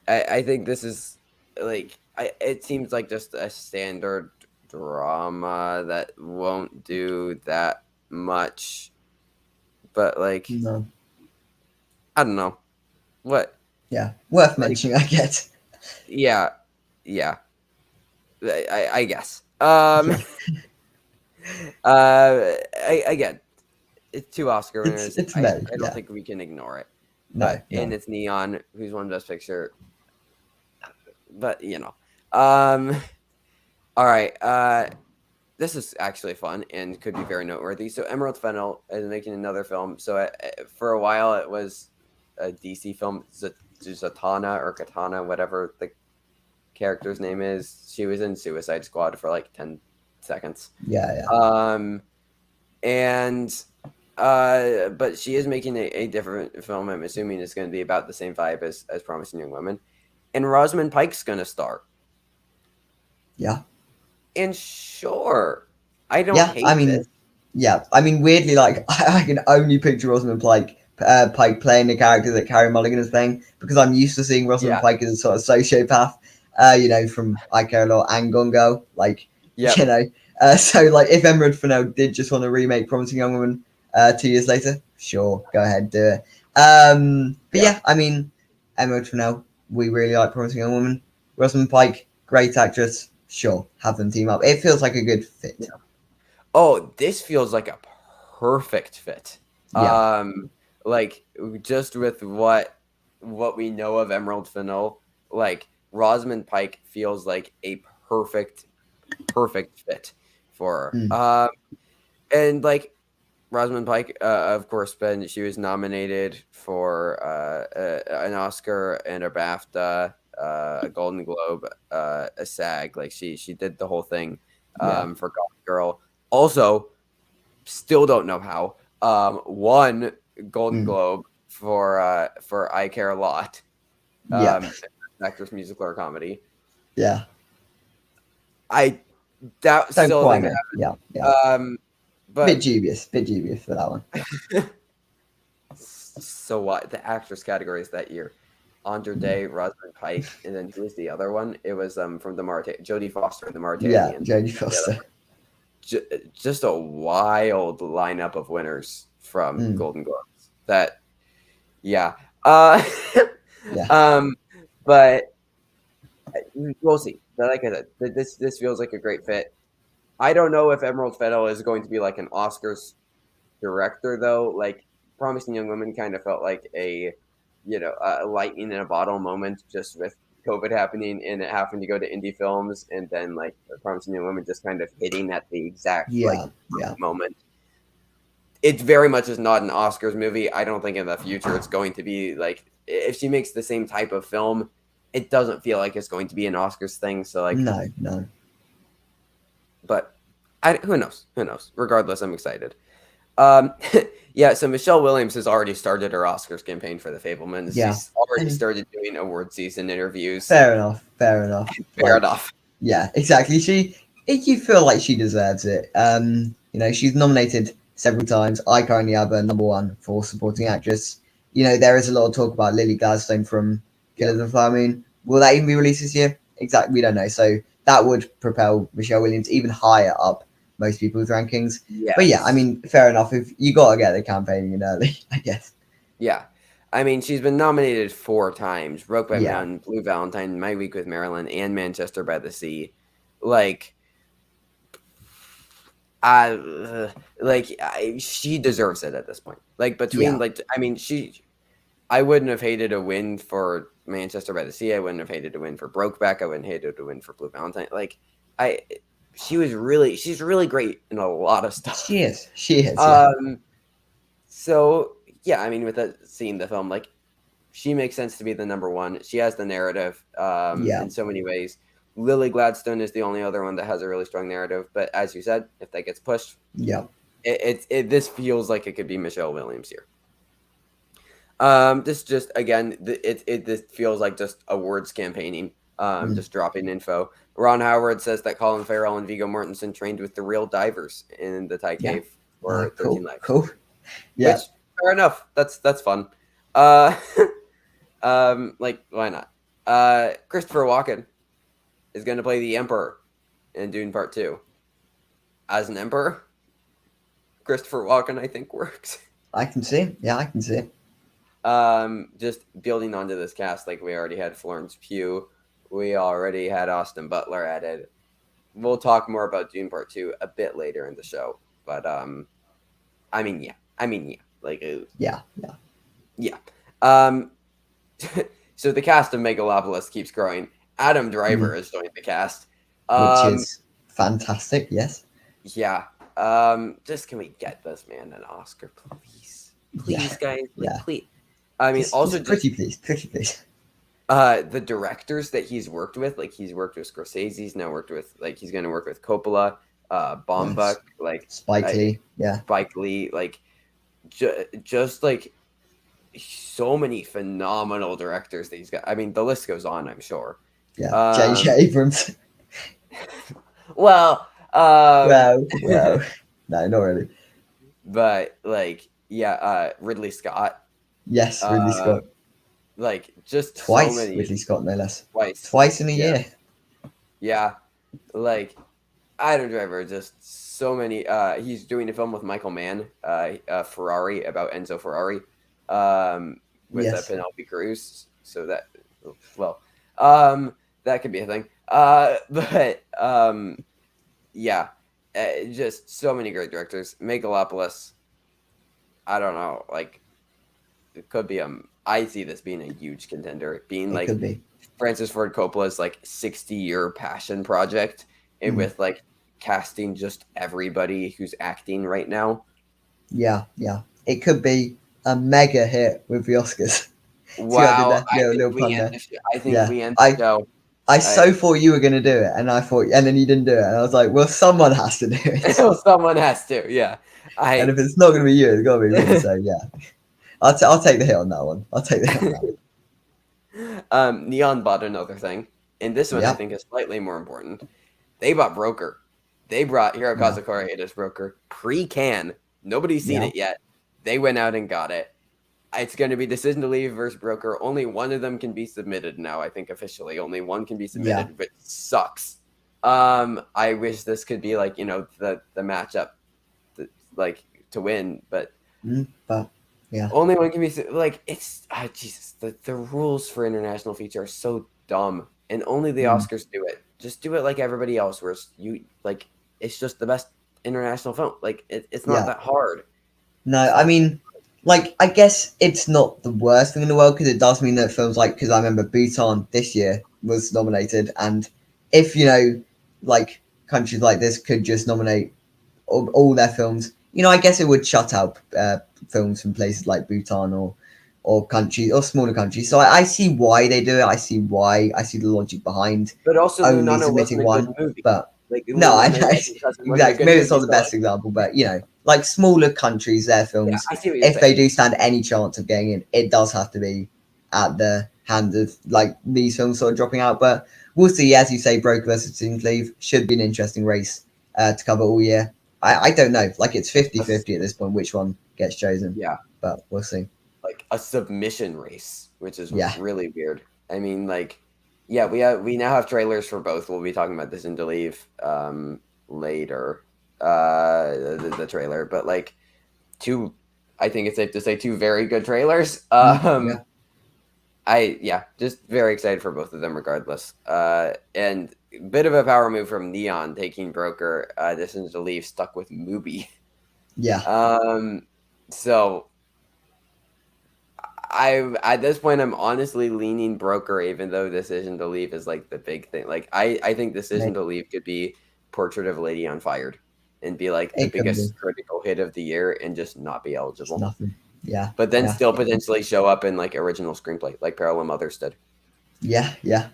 I think this is it seems like just a standard drama that won't do that much, but like No. I don't know what Yeah, worth Like, mentioning, I guess. yeah, yeah, I guess. Yeah, Again, it's two Oscar winners. it's I May. I don't Yeah, think we can ignore it. no, And no. it's Neon, who's won Best Picture. But um, all right. This is actually fun and could be very noteworthy. So Emerald Fennell is making another film. So for a while it was a DC film, Zatanna or Katana, whatever the character's name is. She was in Suicide Squad for like 10 seconds. Yeah, yeah. Um, and but she is making a different film. I'm assuming it's going to be about the same vibe as Promising Young Women. And Rosamund Pike's going to star. Yeah. And sure, I don't Yeah, I hate this. mean, yeah, I mean, weirdly, like I can only picture Rosamund Pike playing the character that Carey Mulligan is playing because I'm used to seeing Rosamund Yeah. Pike as a sort of sociopath, from I Care a Lot and Gone Girl, like you Yep. know. So like, if Emerald Fennell did just want to remake Promising Young Woman, 2 years later, sure, go ahead, do it. But Yeah. yeah, I mean, Emerald Fennell, we really like Promising Young Woman. Rosamund Pike, great actress, sure, have them team up. It feels like a good Yeah. fit. Oh, this feels like a perfect fit. Yeah. Like just with what we know of Emerald Fennell, like Rosamund Pike feels like a perfect fit for her. Mm. And like Rosamund Pike, of course, she was nominated for an Oscar and a BAFTA, a Golden Globe, a SAG. Like she did the whole thing Yeah. for Goth Girl. Also, still don't know how. Won Golden Mm. Globe for I Care a Lot, Yep. actress, musical, or comedy. Yeah. I doubt Don't still quite think know. that Yeah. Yeah. happened. Bit But dubious. Bit dubious for that one. so what? The actress categories that year: Andra Day, Rosamund Pike, and then who was the other one? It was from the Jodie Foster and the Yeah. Mauritanian. Jodie The other Foster. one. Just a wild lineup of winners from Mm. Golden Globes. That yeah. Uh, Yeah. um, but we'll see. But like I said, this feels like a great fit. I don't know if Emerald Fennell is going to be like an Oscars director though. Like Promising Young Woman kind of felt like a lightning in a bottle moment, just with COVID happening and it happened to go to indie films, and then like Promising Young Woman just kind of hitting at the exact like Yeah. Yeah. moment. It very much is not an Oscars movie. I don't think in the future it's going to be like if she makes the same type of film, it doesn't feel like it's going to be an Oscars thing. So like, No. No. but who knows? Who knows? Regardless, I'm excited. Um, yeah. So Michelle Williams has already started her Oscars campaign for The Fabelmans. Yeah. She's already And started doing award season interviews. fair enough. Fair enough. Fair Like, enough. yeah, exactly. You feel like she deserves it. She's nominated several times. I currently have a number one for supporting actress. There is a lot of talk about Lily Gladstone from Yeah. Killers of the Flower Moon. Will that even be released this year? Exactly, we don't know. So that would propel Michelle Williams even higher up most people's rankings. But yeah, I Yes. mean, fair enough. If you got to get the campaigning in early, I guess. Yeah. I mean, she's been nominated 4 times: Brokeback Yeah, Mountain, Blue Valentine, My Week with Marilyn, and Manchester by the Sea. Like, she deserves it at this point. Like between yeah, like, I mean, I wouldn't have hated a win for Manchester by the Sea. I wouldn't have hated a win for Brokeback. I wouldn't have hated a win for Blue Valentine. Like, I, she's really great in a lot of she stuff. is. She is. Yeah, Um, so yeah, I mean, with that, seeing the film, like, she makes sense to be the number one. She has the narrative yeah, in so many ways. Lily Gladstone is the only other one that has a really strong narrative. But as you said, if that gets pushed, yeah. this feels like it could be Michelle Williams here. This just again, this feels like just awards campaigning. Mm. Just dropping info. Ron Howard says that Colin Farrell and Viggo Mortensen trained with the real divers in the Thai Yeah. cave for 13 Cool. Lives. Cool. Which Yeah. fair enough. That's fun. Uh, like why not? Christopher Walken is going to play the Emperor in Dune Part 2. As an Emperor, Christopher Walken, I think, works. I can see. Yeah, I can see. Just building onto this cast, like we already had Florence Pugh, we already had Austin Butler added. We'll talk more about Dune Part 2 a bit later in the show, but yeah, like Yeah, yeah. yeah. Um, so the cast of Megalopolis keeps growing. Adam Driver Mm. has joined the cast. Which Um, is fantastic. Yes. yeah. Just can we get this man an Oscar, please? Yeah, Please, guys, like yeah. please. I mean, also Just just pretty please. the directors that he's worked with, like he's worked with Scorsese, he's now worked with like he's gonna work with Coppola, Baumbach, Yes. like Spike uh, Lee. Yeah, Spike Lee, like just like so many phenomenal directors that he's got. I mean, the list goes on, I'm sure. yeah. J.J. Um, Abrams. well, Well. No, not really. but like, yeah, Ridley Scott, Yes, Ridley uh, Scott. like just so Twice, many Ridley Scott, no less. twice. Twice in a Yeah, year. yeah, like Adam Driver, just so many. He's doing a film with Michael Mann, Ferrari about Enzo Ferrari, with Yes. Penelope Cruz. So that, well, um, that could be a thing. But yeah, just so many great directors. Megalopolis, I don't know, like it could be I see this being a huge contender, being It like could be. Francis Ford Coppola's like 60-year passion project, and Mm. with like casting just everybody who's acting right now. Yeah, yeah. It could be a mega hit with the Oscars. See what I did Wow, there? Little pun there. I think Yeah. we end the I show. I I, so thought you were gonna do it, and I thought, and then you didn't do it, and I was like, well, someone has to do it, someone has to, yeah. and I if it's not gonna be you, it's gotta be me. So yeah, I'll take the hit on that one. I'll take the hit on that one. Neon bought another thing, and this one I Yeah, think is slightly more important. They bought Broker. They brought yeah, Hirokazu Koreeda's Broker pre-can. Nobody's seen yeah, it yet. They went out and got it. It's going to be Decision to Leave versus Broker. Only one of them can be submitted now, I think officially. Only one can be yeah. submitted, which sucks. I wish this could be like, the matchup like to win, but But yeah, only one can be like it's Jesus. The rules for international feature are so dumb, and only the mm, Oscars do it. Just do it like everybody else, where you like it's just the best international film. Like it's not yeah. that hard. No, It's I not. mean, like, I guess it's not the worst thing in the world because it does mean that films like, because I remember Bhutan this year was nominated, and if like countries like this could just nominate all their films, I guess it would shut out films from places like Bhutan or countries or smaller countries. So I see why they do it. I see why. I see the logic behind But also, only Lunana submitting wasn't a good one. movie. But Like no, I Lunana know wasn't a exactly. good Maybe it's not movie. the So best example, but like smaller countries, their yeah, films, I see what you're if they saying. do stand any chance of getting in, it does have to be at the hand of like these films sort of dropping out. But we'll see. As you say, Broke versus Team Cleave should be an interesting race to cover all year. I don't know. Like it's 50-50 at this point which one gets chosen, Yeah, but we'll see. like a submission race, which is Yeah. really weird. I mean, like, yeah, we now have trailers for both. We'll be talking about this in Leave later, the trailer, but like two, I think it's safe to say two very good trailers. Yeah. Just very excited for both of them, regardless. And bit of a power move from Neon taking Broker. Decision to Leave stuck with Mubi. Yeah. So I at this point I'm honestly leaning Broker, even though Decision to Leave is like the big thing. Like I think Decision to Leave could be Portrait of a Lady on Fired and be like the It could be. biggest critical hit of the year and just not be It's eligible. nothing. Yeah. But then Yeah. still potentially show up in like original screenplay, like Parallel Mothers did. Yeah. Yeah.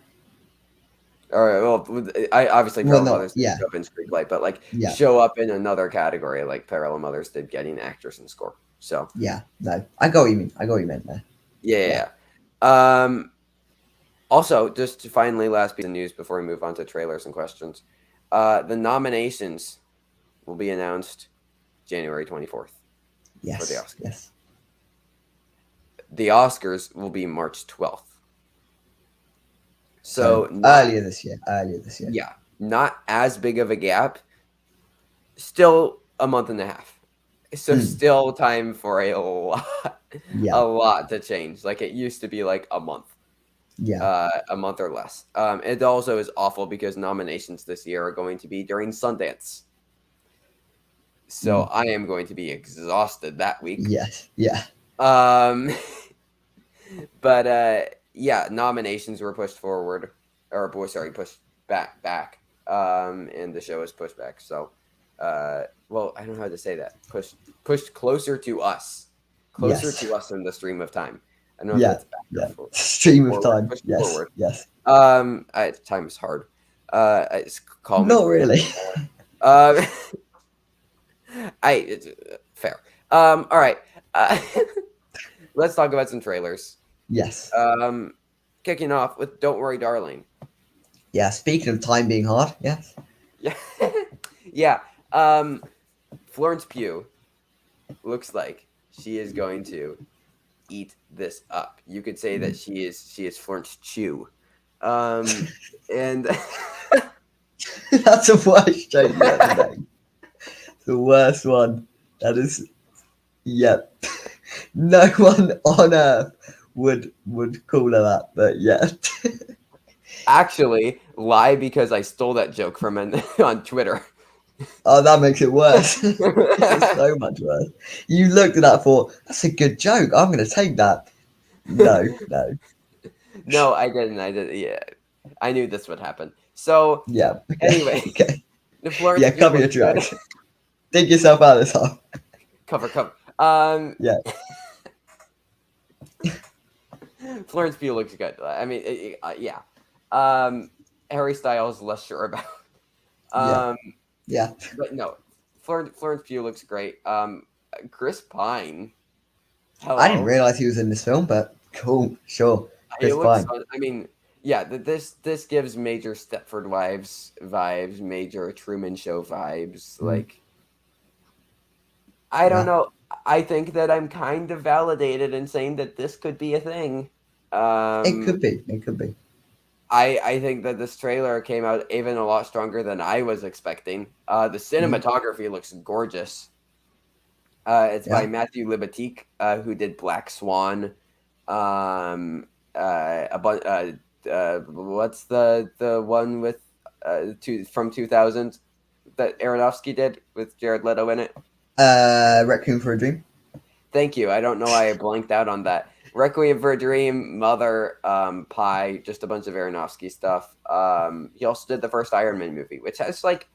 Or well, I obviously Well, Parallel no. Mothers didn't Yeah. show up in screenplay, but like Yeah. show up in another category, like Parallel Mothers did, getting actress and score. So Yeah. No. I got what you mean. I got what you meant there. yeah. Also, just to finally last piece of news before we move on to trailers and questions, the nominations will be announced January 24th for the Yes. Oscars. Yes. The Oscars will be March 12th. So earlier this year. Yeah, not as big of a gap. Still a month and a half. So still time for Yeah, a lot to change. Like it used to be like yeah, a month or less. It also is awful because nominations this year are going to be during Sundance. So mm, I am going to be exhausted that week. yes, yeah, Um, but yeah, nominations were pushed forward, or sorry, pushed back. And the show is pushed back. So, well, I don't know how to say that. Pushed closer yes, to us in the stream of time. I don't know if yeah, that's back yeah. or Stream of forward. time. Pushed Yes, forward. yes. Time is hard. Call me Not crazy. really. Um, fair. All right. Uh, let's talk about some trailers. Yes, Um, Kicking off with "Don't Worry, Darling." yeah. Speaking of time being hard, yes, Yeah, yeah. Um, Florence Pugh looks like she is going to eat this up. You could say that she is Florence Chew, and that's the worst joke you ever made. The worst one. That is, yep. No one on earth would call her that, but yeah. actually lie because I stole that joke from on Twitter. Oh, that makes it worse. It's so much worse. You looked at that for that's a good joke. I'm gonna take that. No, no. No, I didn't. I did. Yeah, I knew this would happen. So Yeah. Okay. anyway, Okay. the Florence Yeah. Pugh Cover your looks good. tracks. Dig yourself out of this hole. Cover. Yeah. Florence Pugh looks good. I mean, yeah. Harry Styles less sure about. Yeah. Um, Yeah. but no, Florence Pugh looks great. Chris Pine, I didn't hello. realize he was in this film, but cool. Sure. He Chris looks. Pine. I mean, yeah. This gives major Stepford Wives vibes, major Truman Show vibes. Mm, Like I don't yeah. know. I think that I'm kind of validated in saying that this could be a thing. It Um, could be. It could be. I think that this trailer came out even a lot stronger than I was expecting. The Mm, cinematography looks gorgeous. It's by yeah. Matthew Libatique, who did Black Swan. What's the one with from 2000 that Aronofsky did with Jared Leto in it? Requiem for a Dream. Thank you. I don't know why I blanked out on that. Requiem for a Dream, Mother, Pie, just a bunch of Aronofsky stuff. He also did the first Iron Man movie, which has like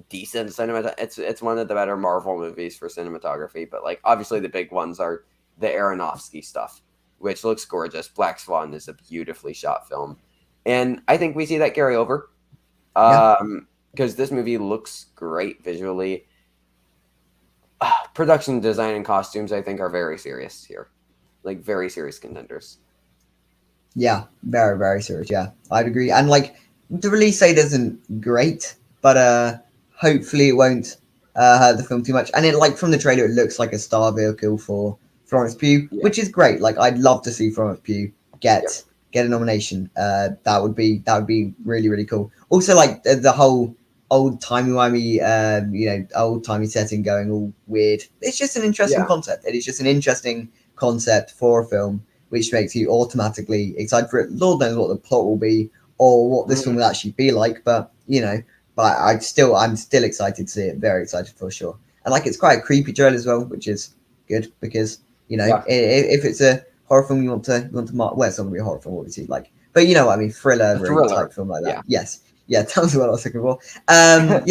decent cinema. It's one of the better Marvel movies for cinematography, but like obviously the big ones are the Aronofsky stuff, which looks gorgeous. Black Swan is a beautifully shot film, and I think we see that carry over Yeah. because this movie looks great visually. Production design and costumes, I think, are very serious here, like very serious contenders. Yeah. Very, very serious. Yeah. I'd agree. And like the release date isn't great, but hopefully it won't hurt the film too much. And it like from the trailer, it looks like a star vehicle for Florence Pugh, Yeah, which is great. Like I'd love to see Florence Pugh yeah, get a nomination. That would be really really cool. Also, like the whole old timey wimey, old timey setting going all weird. It's just an interesting yeah, concept. It is just an interesting concept for a film, which makes you automatically excited for it. Lord knows what the plot will be or what this film mm, will actually be like, but I'm still excited to see it. Very excited for sure. And like it's quite a creepy trailer as well, which is good because yeah. if it's a horror film you want to mark, well, it's not gonna be a horror film obviously, like, but you know what I mean, thriller A really type thriller. film like that. Yeah, Yes, yeah, that was what I was looking for.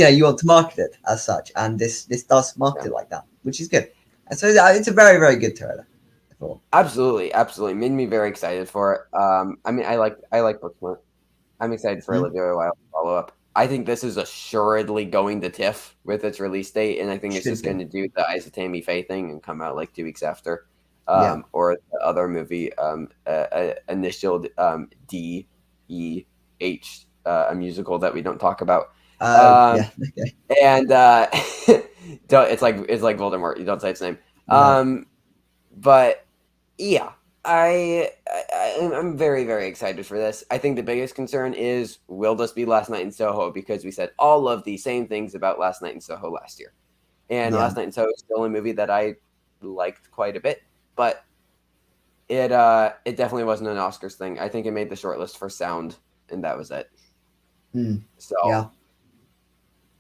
You want to market it as such, and this does market yeah. it like that, which is good. And so it's a very very good trailer. I thought. Absolutely. Made me very excited for it. I mean, I like Booksmart. I'm excited for Mm, Olivia Wilde follow up. I think this is assuredly going to TIFF with its release date, and I think it's should just be. going to do the Isa Tammy Faye thing and come out like 2 weeks after, Yeah. or the other movie, initialed DEH, a musical that we don't talk about. Oh Um, yeah. Okay. and it's like Voldemort. You don't say its name. Yeah. But yeah, I'm very very excited for this. I think the biggest concern is will this be Last Night in Soho because we said all of the same things about Last Night in Soho last year, And Yeah. Last Night in Soho is still a movie that I liked quite a bit, but it definitely wasn't an Oscars thing. I think it made the shortlist for sound, and that was it. Mm. So Yeah.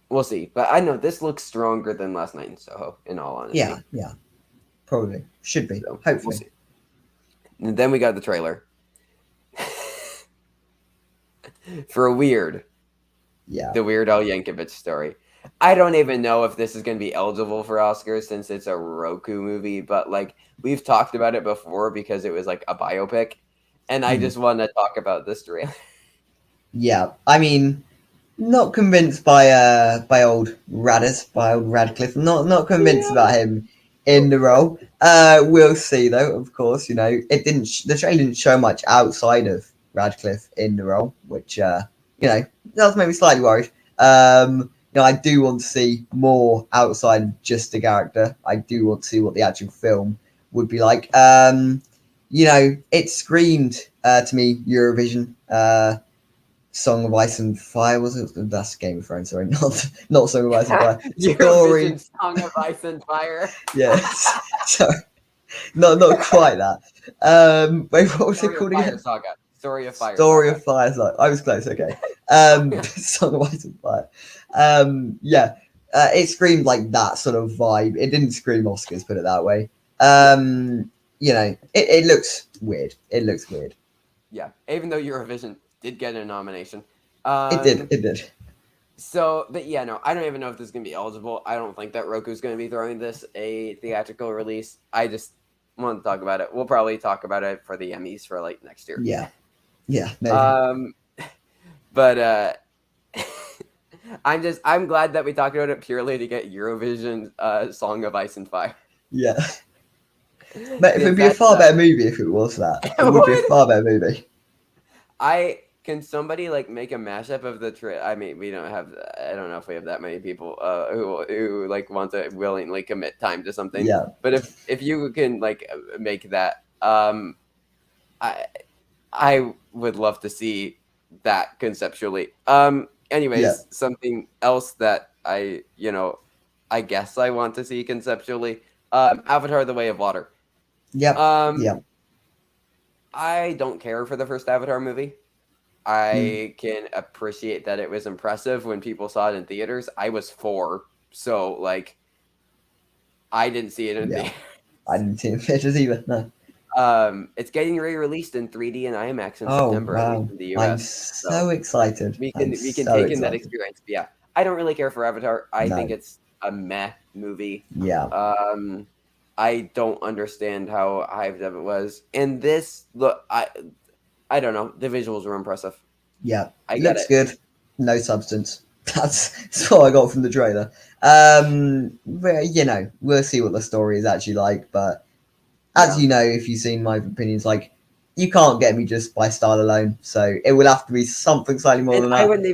we'll see. But I know this looks stronger than Last Night in Soho, in all Yeah. honesty. Yeah. Probably should be. So we'll Hopefully. see. And then we got the trailer for Yeah. the Weird Al Yankovic story. I don't even know if this is going to be eligible for Oscars since it's a Roku movie, but like we've talked about it before because it was like a biopic, and I Mm. just want to talk about this trailer. Yeah. I mean, not convinced by old Radcliffe. Not convinced Yeah. about him in the role. We'll see though. Of course, it didn't. The trailer didn't show much outside of Radcliffe in the role, which does make me slightly worried. I do want to see more outside just the character. I do want to see what the actual film would be like. It screamed to me Eurovision. Song of Ice and Fire, was it? That's Game of Thrones, sorry, not Song of Ice and Fire. Story, Eurovision Song of Ice and Fire. yes. Sorry, not quite that. Wait, what was it Story of called Fire again? Saga. Story of Fire Story Saga. of Fire. I was close. Okay. Song of Ice and Fire. Yeah. It screamed like that sort of vibe. It didn't scream Oscars, put it that way. It looks weird. It looks weird. Yeah, even though Eurovision did get a nomination. It did. It did. So, but yeah, no, I don't even know if this is going to be eligible. I don't think that Roku's going to be throwing this a theatrical release. I just want to talk about it. We'll probably talk about it for the Emmys for like next year. Yeah. Yeah. Maybe. But I'm glad that we talked about it purely to get Eurovision Song of Ice and Fire. Yeah. But it would be a far better movie if it was that. It would be a far better movie. Can somebody like make a mashup of the I mean, we don't have. I don't know if we have that many people who like want to willingly commit time to something. Yeah. But if you can like make that, I would love to see that conceptually. Anyways, Yeah. something else that I guess I want to see conceptually. Avatar: The Way of Water. Yep. Um, I don't care for the first Avatar movie. I can appreciate that it was impressive when people saw it in theaters. I was 4, so like I didn't see it in theaters. I didn't see it in theaters either. No. It's getting re-released in 3D and IMAX in Oh September, at least wow! in the I'm US. so excited. We can so take excited. in that experience. But yeah, I don't really care for Avatar. I No. think it's a meh movie. Yeah. I don't understand how hyped up it was. And this look, I don't know. The visuals were impressive. Yeah. I It get looks it. good. No substance. That's what I got from the trailer. But, we'll see what the story is actually like. But as Yeah. you know, if you've seen my opinions, like you can't get me just by style alone. So it will have to be something slightly more And than I that. wouldn't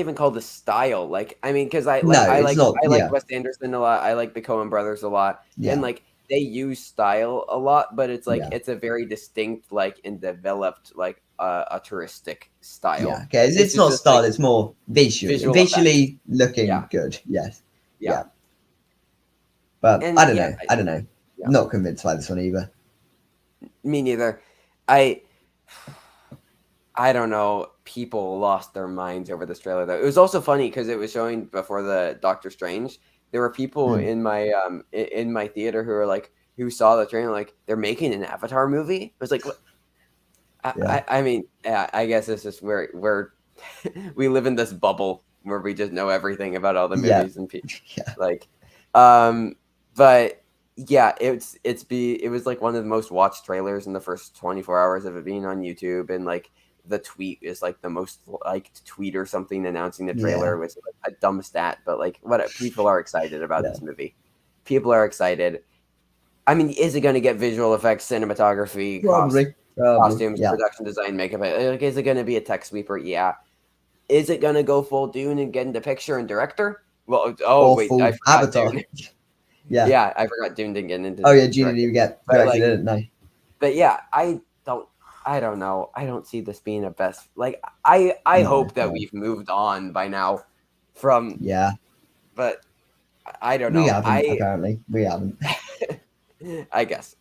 even call this style. Like, I mean, because No, it's not. I like Yeah. Wes Anderson a lot. I like the Coen brothers a lot. Yeah. And like they use style a lot, but it's like Yeah. it's a very distinct, like and developed, like a touristic style. Yeah. Okay. It's not just, style. like, It's more visually looking Yeah. good. Yes. Yeah. Yeah. But And I don't yeah, know. I don't know. Yeah. Not convinced by this one either. Me neither. I don't know. People lost their minds over this trailer though. It was also funny because it was showing before the Doctor Strange. There were people in my theater who were like who saw the trailer like they're making an Avatar movie. It was like what? I mean, yeah, I guess it's just where we live in this bubble where we just know everything about all the movies and people. Yeah. Like, but yeah, it was like one of the most watched trailers in the first 24 hours of it being on YouTube, and like the tweet is like the most liked tweet or something announcing the trailer, which is like a dumb stat, but like what people are excited about this movie. People are excited. I mean, is it going to get visual effects, cinematography, costumes, production design, makeup? Like, is it going to be a tech sweeper? Yeah. Is it going to go full Dune and get into picture and director? Well, wait, I forgot Avatar. Dune. Yeah, I forgot Dune didn't get into. Oh yeah, Dune didn't even get directed, like, didn't they? But yeah, I don't know. I don't see this being a best. Like, I hope that we've moved on by now from. Yeah. But I don't We know. haven't, apparently. We haven't. I guess.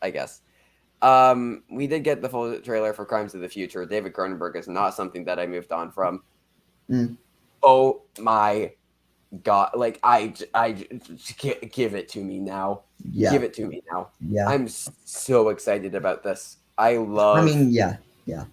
We did get the full trailer for Crimes of the Future. David Cronenberg is not something that I moved on from. Mm, Oh my God! Like give it to me now. yeah, Give it to me now. yeah. I'm so excited about this. I I love mean, yeah, yeah,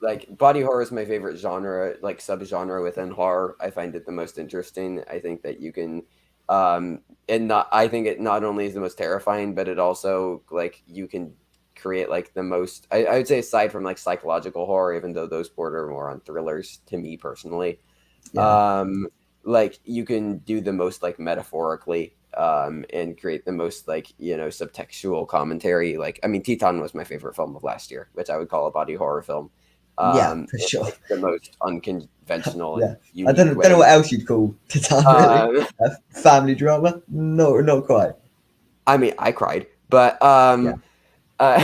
like body horror is my favorite genre, like subgenre within horror. I find it the most interesting. I think that you can, and not. I think it not only is the most terrifying, but it also like you can create like the most. I would say aside from like psychological horror, even though those border more on thrillers to me personally, yeah, um, like you can do the most like metaphorically. And create the most like subtextual commentary. Like I mean, Teton was my favorite film of last year, which I would call a body horror film yeah, for in sure. like the most unconventional and Yeah. I unique don't know what way. else you'd call Titan, really. Um, A family drama? No, not quite. I mean, I cried, but Yeah. uh,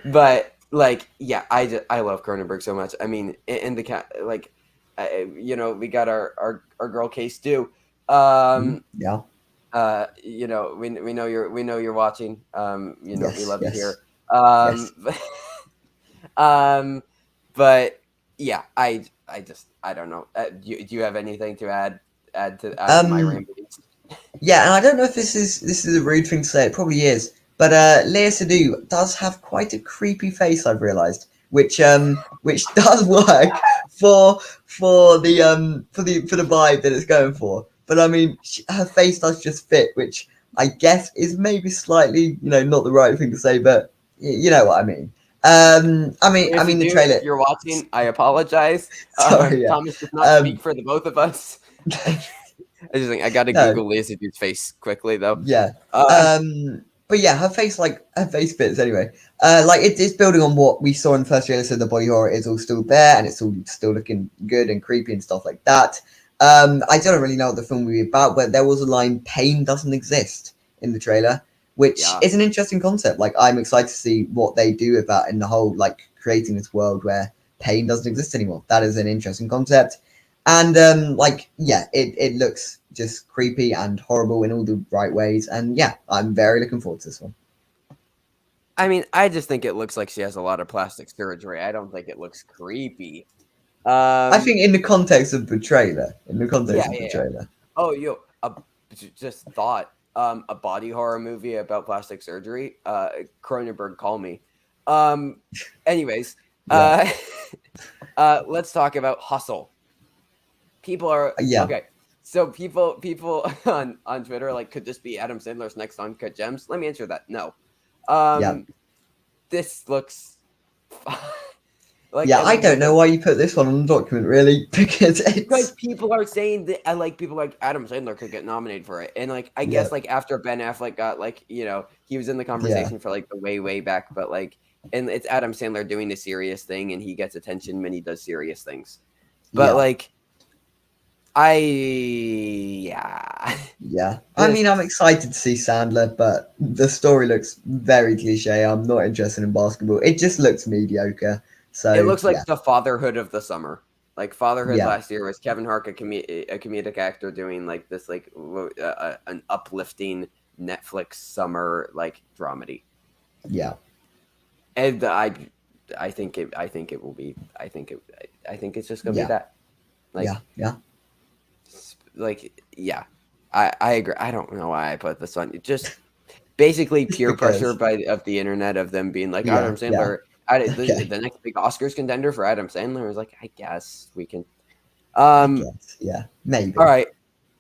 but like, yeah, I love Cronenberg so much. I mean, in the cat, like, we got our girl Case too. Mhm. Yeah. We know you're watching. We Yes. love you Yes. here. Yes. Um, um, but yeah, I don't know. Do you have anything to add to my Um. ramblings? Yeah, and I don't know if this is a rude thing to say. It probably is, but Lea Seydoux does have quite a creepy face. I've realised, which does work for the vibe that it's going for. But I mean, her face does just fit, which I guess is maybe slightly, not the right thing to say, but you know what I mean. I Yes, you mean the do. trailer. If you're watching, I apologize. Sorry, yeah. Thomas does not Um, speak for the both of us. I just think I got to no, Google Lazydude's face quickly though. yeah. Uh, But yeah, her face fits anyway. Like it's building on what we saw in the first trailer, so the body horror is all still there and it's all still looking good and creepy and stuff like that. I don't really know what the film will be about, but there was a line "pain doesn't exist" in the trailer, which yeah. is an interesting concept. Like I'm excited to see what they do about in the whole like creating this world where pain doesn't exist anymore. That is an interesting concept. And like yeah, it looks just creepy and horrible in all the right ways. And yeah, I'm very looking forward to this one. I mean, I just think it looks like she has a lot of plastic surgery. I don't think it looks creepy. I Um, think in the context of the trailer, in the yeah, context of the yeah, yeah. trailer, Oh, just thought a body horror movie about plastic surgery. Cronenberg, call me. Um, anyways, yeah, uh, let's talk about Hustle. People are yeah, okay. So people on Twitter are like, could this be Adam Sandler's next Uncut Gems? Let me answer that. No. yeah, Um, this looks like yeah. it I looks don't like know why you put this one on the document, really, because because it's people are saying that I like people like Adam Sandler could get nominated for it. And like I yeah, guess like after Ben Affleck got like, he was in the yeah, conversation for like the way back, but like and it's Adam Sandler doing a serious thing and he gets attention when he does serious things. But yeah, like yeah. yeah. I This mean, I'm excited to see Sandler, but the story looks very cliche. I'm not interested in basketball. It just looks mediocre. It So looks like yeah, the fatherhood of the summer. Like fatherhood yeah, last year was Kevin Hart, a comedic actor doing like this like an uplifting Netflix summer like dramedy. yeah, And I think it will be. I think it's just gonna be yeah, that. yeah, Like, yeah. yeah. I agree. I don't know why I put this on. Just basically Just peer pressure because. of the internet of them being like Yeah, Adam yeah. Sandler. Okay. The next big Oscars contender for Adam Sandler is like, I guess we can. I Um. guess. Yeah. All Maybe. right.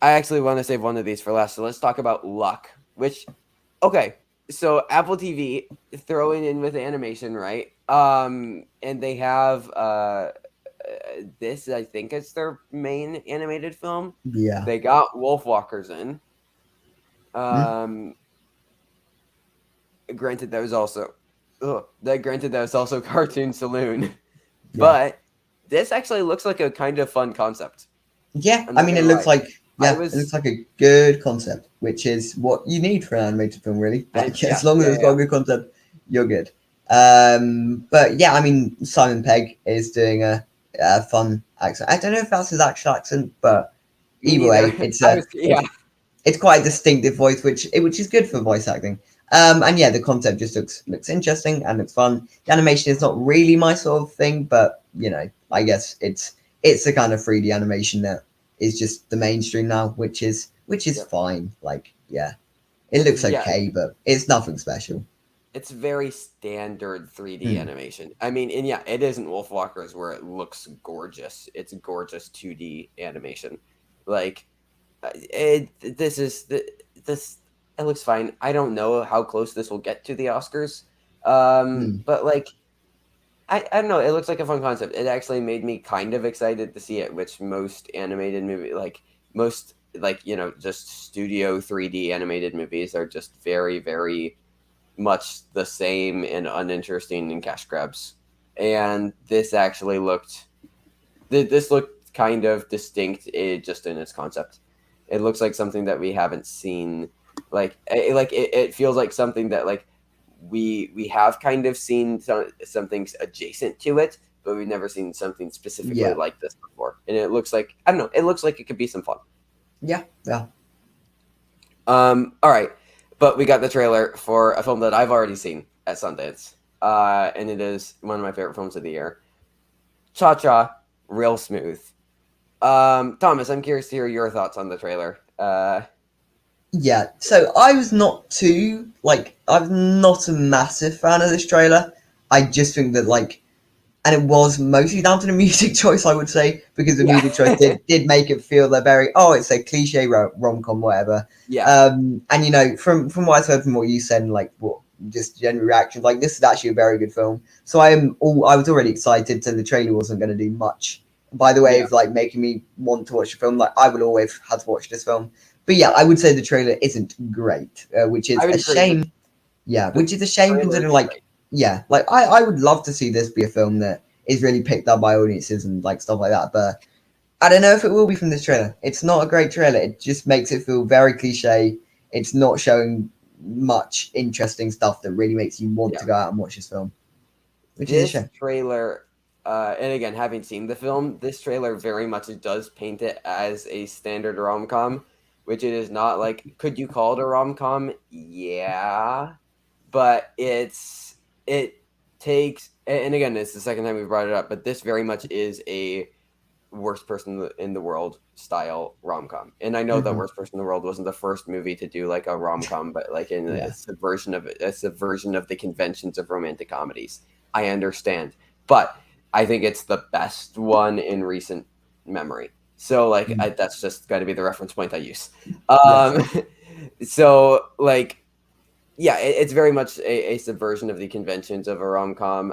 I actually want to save one of these for last. So let's talk about Luck. Which, okay. So Apple TV throwing in with animation, right? And they have this. I think it's their main animated film. Yeah. They got Wolfwalkers in. Mm, Um, granted, that was also, that was also Cartoon Saloon, yeah. but this actually looks like a kind of fun concept. Yeah. I'm I not mean, gonna it looks lie. like I it looks was, like a good concept, which is what you need for an animated film, really. Like, yeah, as long as yeah, it's got yeah. a good concept, you're good. But yeah, I mean, Simon Pegg is doing a fun accent. I don't know if that's his actual accent, but Me either neither. way, it's I was, yeah. it's quite a distinctive voice, which is good for voice acting. And yeah, the concept just looks interesting and looks fun. The animation is not really my sort of thing, but I guess it's the kind of 3D animation that is just the mainstream now, which is Yep. fine. Like, yeah, it It's looks yeah, okay, but it's nothing special. it's very standard 3D Hmm. animation. I mean, and yeah, it isn't Wolfwalkers where it looks gorgeous. It's gorgeous 2D animation. Like this is this it looks fine. I don't know how close this will get to the Oscars. Hmm. But like I don't know, it looks like a fun concept. It actually made me kind of excited to see it, which most animated movie like most like, just studio 3D animated movies are just very, very much the same and uninteresting and cash grabs. And this actually this looked kind of distinct, just in its concept. It looks like something that we haven't seen. It feels like something that like we have kind of seen some things adjacent to it, but we've never seen something specifically Yeah, like this before. And it looks like, I don't know, it looks like it could be some fun. yeah, yeah, All right, but we got the trailer for a film that I've already seen at Sundance, and it is one of my favorite films of the year. Cha Cha, Real Smooth. Thomas, I'm curious to hear your thoughts on the trailer. yeah. So I was not too like I'm not a massive fan of this trailer. I just think that and it was mostly down to the music choice, I would say, because the Yeah, music choice did make it feel that very it's a cliche rom com, whatever. yeah, And from what I've heard from what you said and like what just general reactions, like this is actually a very good film. So I was already excited, so the trailer wasn't going to do much. By the way, yeah. of like making me want to watch the film, like I would always have to watch this film. But yeah, I would say the trailer isn't great, which I is would a agree. shame. Yeah, The which is a shame trailer considering isn't great. yeah, I would love to see this be a film that is really picked up by audiences and like stuff like that. But I don't know if it will be from this trailer. It's not a great trailer. It just makes it feel very cliche. It's not showing much interesting stuff that really makes you want Yeah. to go out and watch this film, which is a This shame. trailer, and again, having seen the film, this trailer very much does paint it as a standard rom com, which it is not. Like, could you call it a rom com? Yeah, but it takes, and again, it's the second time we brought it up, but this very much is a worst person in the world style rom com. And I know that Hmm. Worst Person in the World wasn't the first movie to do like a rom com, but like in a Yeah, subversion of it, a subversion of the conventions of romantic comedies. I understand, but I think it's the best one in recent memory. So like mm, that's just got to be the reference point I use. yeah, Um, so like yeah, it's very much a subversion of the conventions of a rom com.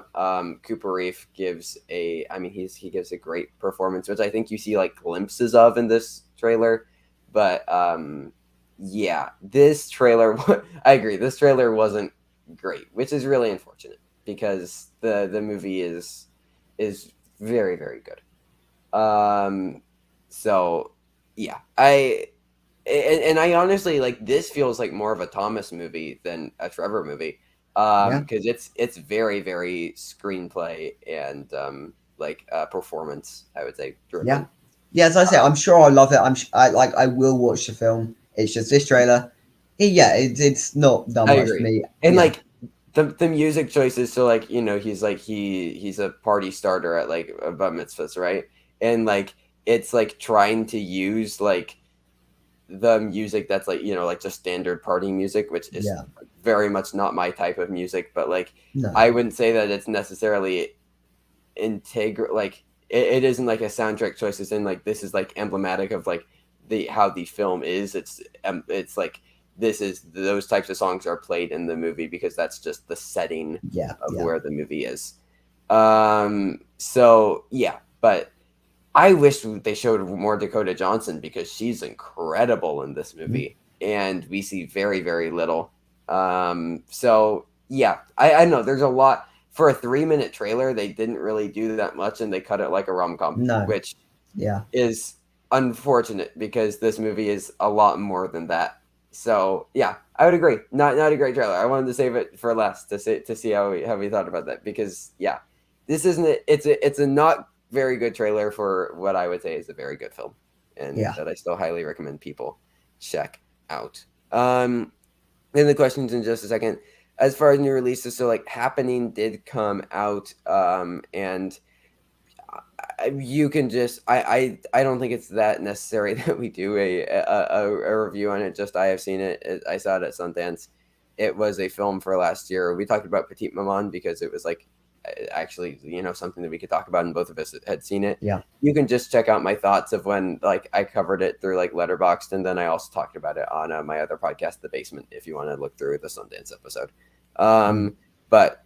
Cooper Reef gives I mean, he gives a great performance, which I think you see like glimpses of in this trailer. But yeah, this trailer, I agree, this trailer wasn't great, which is really unfortunate because the movie is very, very good. Um, so yeah, and I honestly like this feels like more of a Thomas movie than a Trevor movie. yeah, Because it's very, very screenplay and performance, I would say, yeah, driven. yeah. As I say, Um, I'm sure I love it. I will watch the film. It's just this trailer. Yeah, it's not done I much for agree. me. And Yeah, like the music choices, so like, he's like he's a party starter at like a bar mitzvahs, right? And like it's like trying to use like the music that's like, like just standard party music, which is yeah, very much not my type of music, but like no, I wouldn't say that it's necessarily integral. Like it isn't like a soundtrack choice. It's in like this is like emblematic of like the how the film is. It's like this is those types of songs are played in the movie because that's just the setting yeah, of yeah. where the movie is. So yeah, but I wish they showed more Dakota Johnson because she's incredible in this Mm. movie, and we see very, very little. So yeah, I know there's a lot for a 3 minute trailer. They didn't really do that much, and they cut it like a rom com, No, which yeah, is unfortunate because this movie is a lot more than that. So yeah, I would agree. Not a great trailer. I wanted to save it for last to see how we thought about that because yeah, this isn't it. It's a not very good trailer for what I would say is a very good film, and yeah. that I still highly recommend people check. out. Then the questions in just a second. As far as new releases, so like Happening did come out, and you can just I don't think it's that necessary that we do a review on it. Just I have seen it. I saw it at Sundance. It was a film for last year. We talked about Petite Maman because it was like actually something that we could talk about, and both of us had seen it. Yeah. You can just check out my thoughts of when like I covered it through like Letterboxd, and then I also talked about it on my other podcast, The Basement, if you want to look through the Sundance episode. But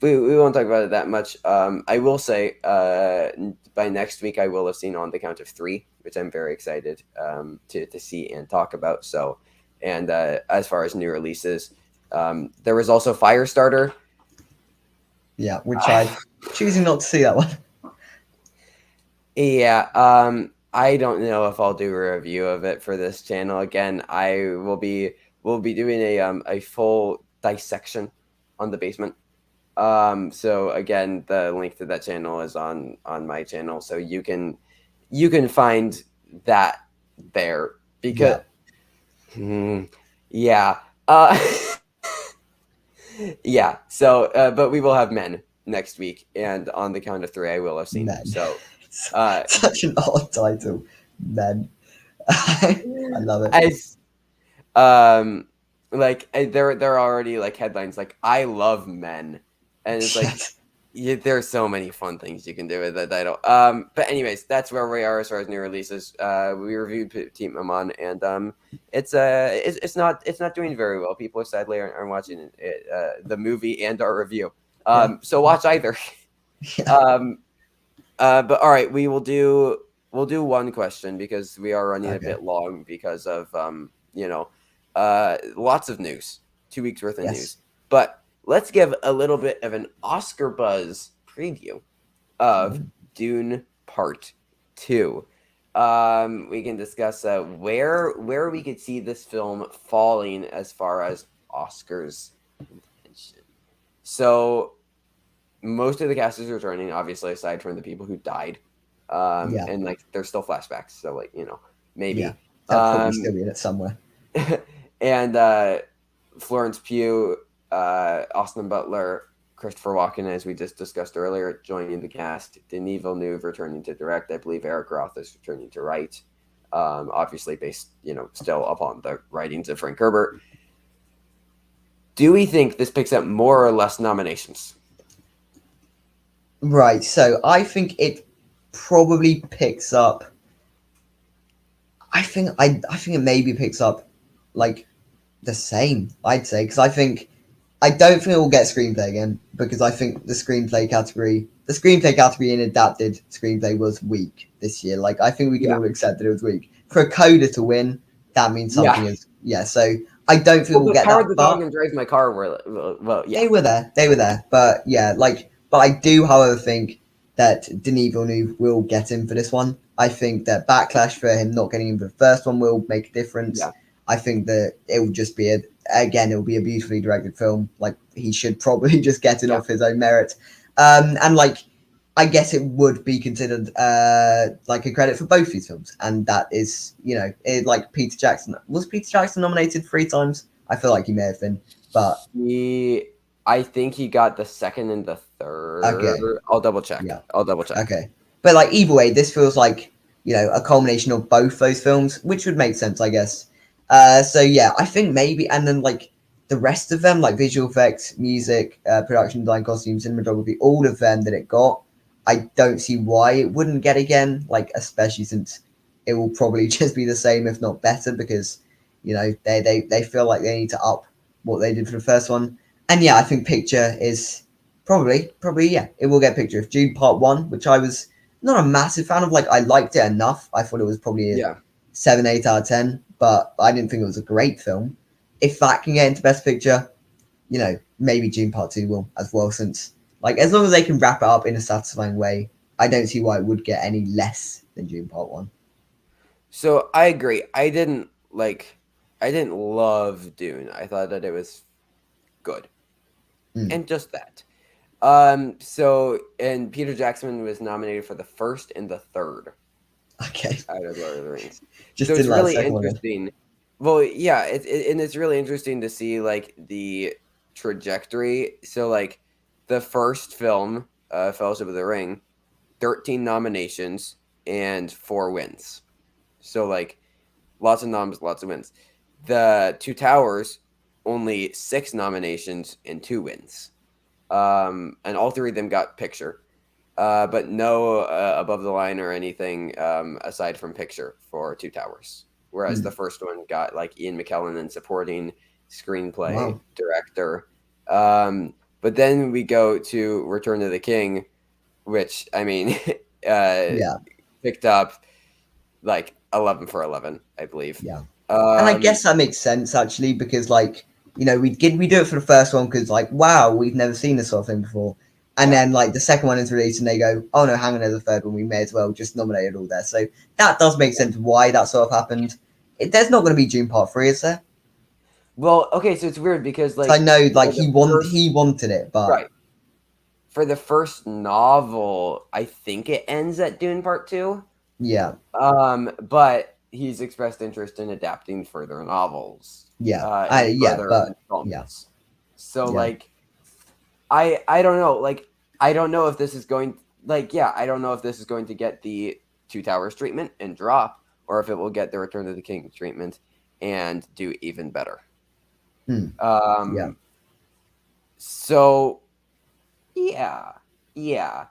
we won't talk about it that much. I will say by next week I will have seen On the Count of Three, which I'm very excited to see and talk about. So, and as far as new releases, there was also Firestarter. Yeah, which I choosing not to see that one. Yeah, I don't know if I'll do a review of it for this channel. Again, we'll be doing a full dissection on The Basement. So again, the link to that channel is on my channel, so you can find that there because yeah. Yeah. So but we will have Men next week, and On the Count of Three I will have seen. Men. So such an odd title, Men. I love it. as like there are already like headlines like I love men, and it's like there's so many fun things you can do with that title. But anyways, that's where we are as far as new releases. We reviewed Petite Maman, and it's not doing very well. People sadly aren't watching it, the movie and our review. So watch either. But all right, we'll do one question because we are running a bit long because of lots of news, 2 weeks worth of news. But let's give a little bit of an Oscar buzz preview of Dune Part 2. We can discuss where we could see this film falling as far as Oscars. So most of the cast is returning, obviously, aside from the people who died. And like there's still flashbacks, so like maybe they'll probably still be in it somewhere. And Florence Pugh, Austin Butler, Christopher Walken, as we just discussed earlier, joining the cast. Denis Villeneuve returning to direct. I believe Eric Roth is returning to write. Obviously based, still upon the writings of Frank Herbert. Do we think this picks up more or less nominations? Right. So I think it probably picks up. I think it maybe picks up like the same, I'd say, because I don't think it will get screenplay again, because I think the screenplay category in adapted screenplay was weak this year. Like I think we can all accept that it was weak. For a coda to win, that means something is so I don't think we'll get that. The Dog and Drive My Car were They were there, but but I do, however, think that Denis Villeneuve will get in for this one. I think that backlash for him not getting in for the first one will make a difference. Yeah. I think that it will just be it'll be a beautifully directed film. Like he should probably just get it off his own merit. And like I guess it would be considered like a credit for both these films, and that is like Peter Jackson. Was Peter Jackson nominated 3 times? I feel like he may have been, but I think he got the second and the third. Okay. I'll double check. Okay, but like either way, this feels like a culmination of both those films, which would make sense, I guess. So yeah, I think maybe, and then like the rest of them, like visual effects, music, production design, costume, cinematography, all of them that it got, I don't see why it wouldn't get again. Like especially since it will probably just be the same, if not better, because they feel like they need to up what they did for the first one. And yeah, I think picture is probably it will get picture. If Dune Part 1, which I was not a massive fan of, like I liked it enough. I thought it was probably a 7, 8 out of 10, but I didn't think it was a great film. If that can get into Best Picture, maybe Dune Part 2 will as well, since like as long as they can wrap it up in a satisfying way, I don't see why it would get any less than Dune Part 1. So I agree. I didn't love Dune. I thought that it was good. And just that. So, and Peter Jackson was nominated for the first and the third. Okay. Out of Lord of the Rings. Just so it's really interesting. Well, yeah, and it's really interesting to see like the trajectory. So like the first film, Fellowship of the Ring, 13 nominations and 4 wins. So like lots of noms, lots of wins. The Two Towers, only 6 nominations and 2 wins. And all three of them got picture, but no above the line or anything aside from picture for Two Towers. Whereas the first one got like Ian McKellen in supporting screenplay, Wow. director. But then we go to Return of the King, which I mean, uh, Yeah. picked up like 11 for 11, I believe. Yeah. And I Um, guess that makes sense actually, because like, you know, we do it for the first one because like, wow, we've never seen this sort of thing before. And yeah. then like the second one is released and they go, oh no, hang on, there's a third one. We may as well just nominate it all there. So that does make sense why that sort of happened. There's not going to be June Part 3, is there? Well, okay, so it's weird because So I like know like for the he first wanted it, but right for the first novel, I think it ends at Dune Part Two. yeah, But he's expressed interest in adapting further novels, and further but yeah, installments. So yeah, like, I don't know. Like, I don't know if this is going. Like, yeah, I don't know if this is going to get the Two Towers treatment and drop, or if it will get the Return of the King treatment and do even better. hmm, yeah. Um. So yeah, yeah.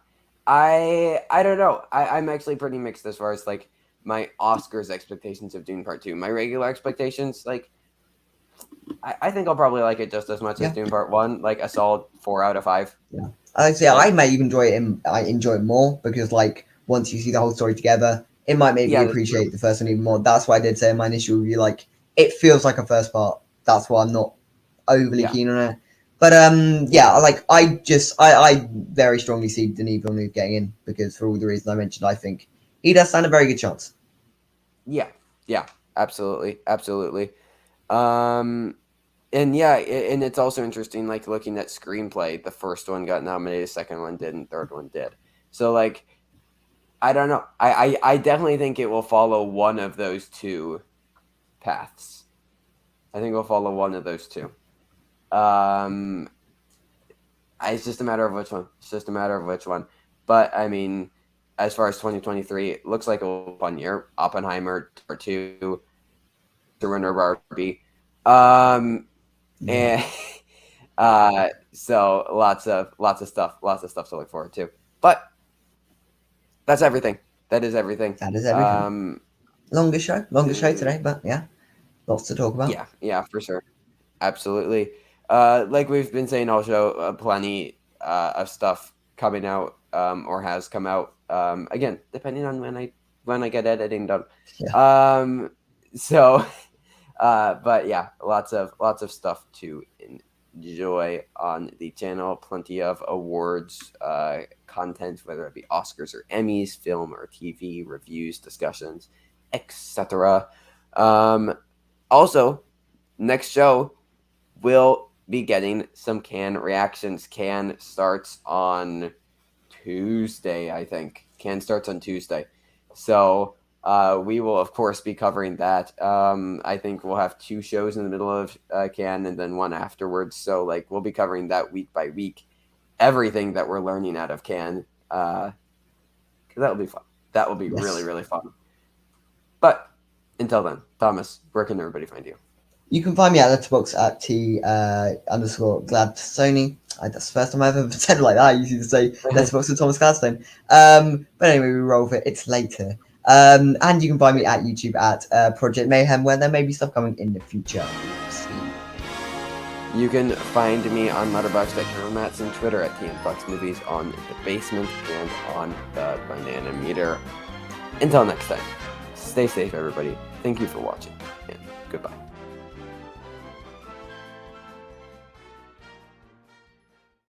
I don't know. I'm actually pretty mixed as far as like my Oscars expectations of Dune Part Two. My regular expectations, like I think I'll probably like it just as much as Yeah. Dune Part One, like a solid 4 out of 5. Yeah, I say Like I may even enjoy it. I enjoy it more because, like, once you see the whole story together, it might make me yeah, that's true. appreciate the first one even more. That's why I did say in my initial review, like, it feels like a first part. That's why I'm not overly Yeah, keen on it. But yeah, like I very strongly see Denis Villeneuve getting in because for all the reasons I mentioned, I think he does stand a very good chance. yeah, yeah. Absolutely, absolutely. Um, and yeah, and it's also interesting, like looking at screenplay. The first one got nominated, second one didn't, third one did. So like I don't know. I definitely think it will follow one of those two paths. I think we'll follow one of those two. Um, it's just a matter of which one. It's just a matter of which one. But I mean, as far as 2023, it looks like a fun year. Oppenheimer Part Two, the winner Barbie, Yeah, and so lots of stuff to look forward to. But that's everything. That is everything. that is everything. Longest show today, but yeah, lots to talk about. Yeah, yeah, for sure. Absolutely. Like we've been saying all show, plenty of stuff coming out or has come out. Again, depending on when I get editing done. Yeah. Um, so, but yeah, lots of stuff to enjoy on the channel. Plenty of awards content, whether it be Oscars or Emmys, film or TV reviews, discussions, etc. Also, next show we'll be getting some Can reactions. Can starts on Tuesday, I think. Can starts on Tuesday. So we will, of course, be covering that. I think we'll have 2 shows in the middle of Can and then one afterwards. So, like, we'll be covering that week by week, everything that we're learning out of Can. Because that will be fun. That will be really, Yes. really fun. But until then, Thomas, where can everybody find you? You can find me at Letterboxd at T underscore Gladstoney. That's the first time I've ever said it like that. I usually just say Letterboxd with Thomas Gladstone. But anyway, we roll with it. It's later. And you can find me at YouTube at Project Mayhem, where there may be stuff coming in the future. See. You can find me on Letterboxd at Kermats and Twitter at TMFox Movies on the basement and on the banana meter. Until next time, stay safe, everybody. Thank you for watching, and goodbye.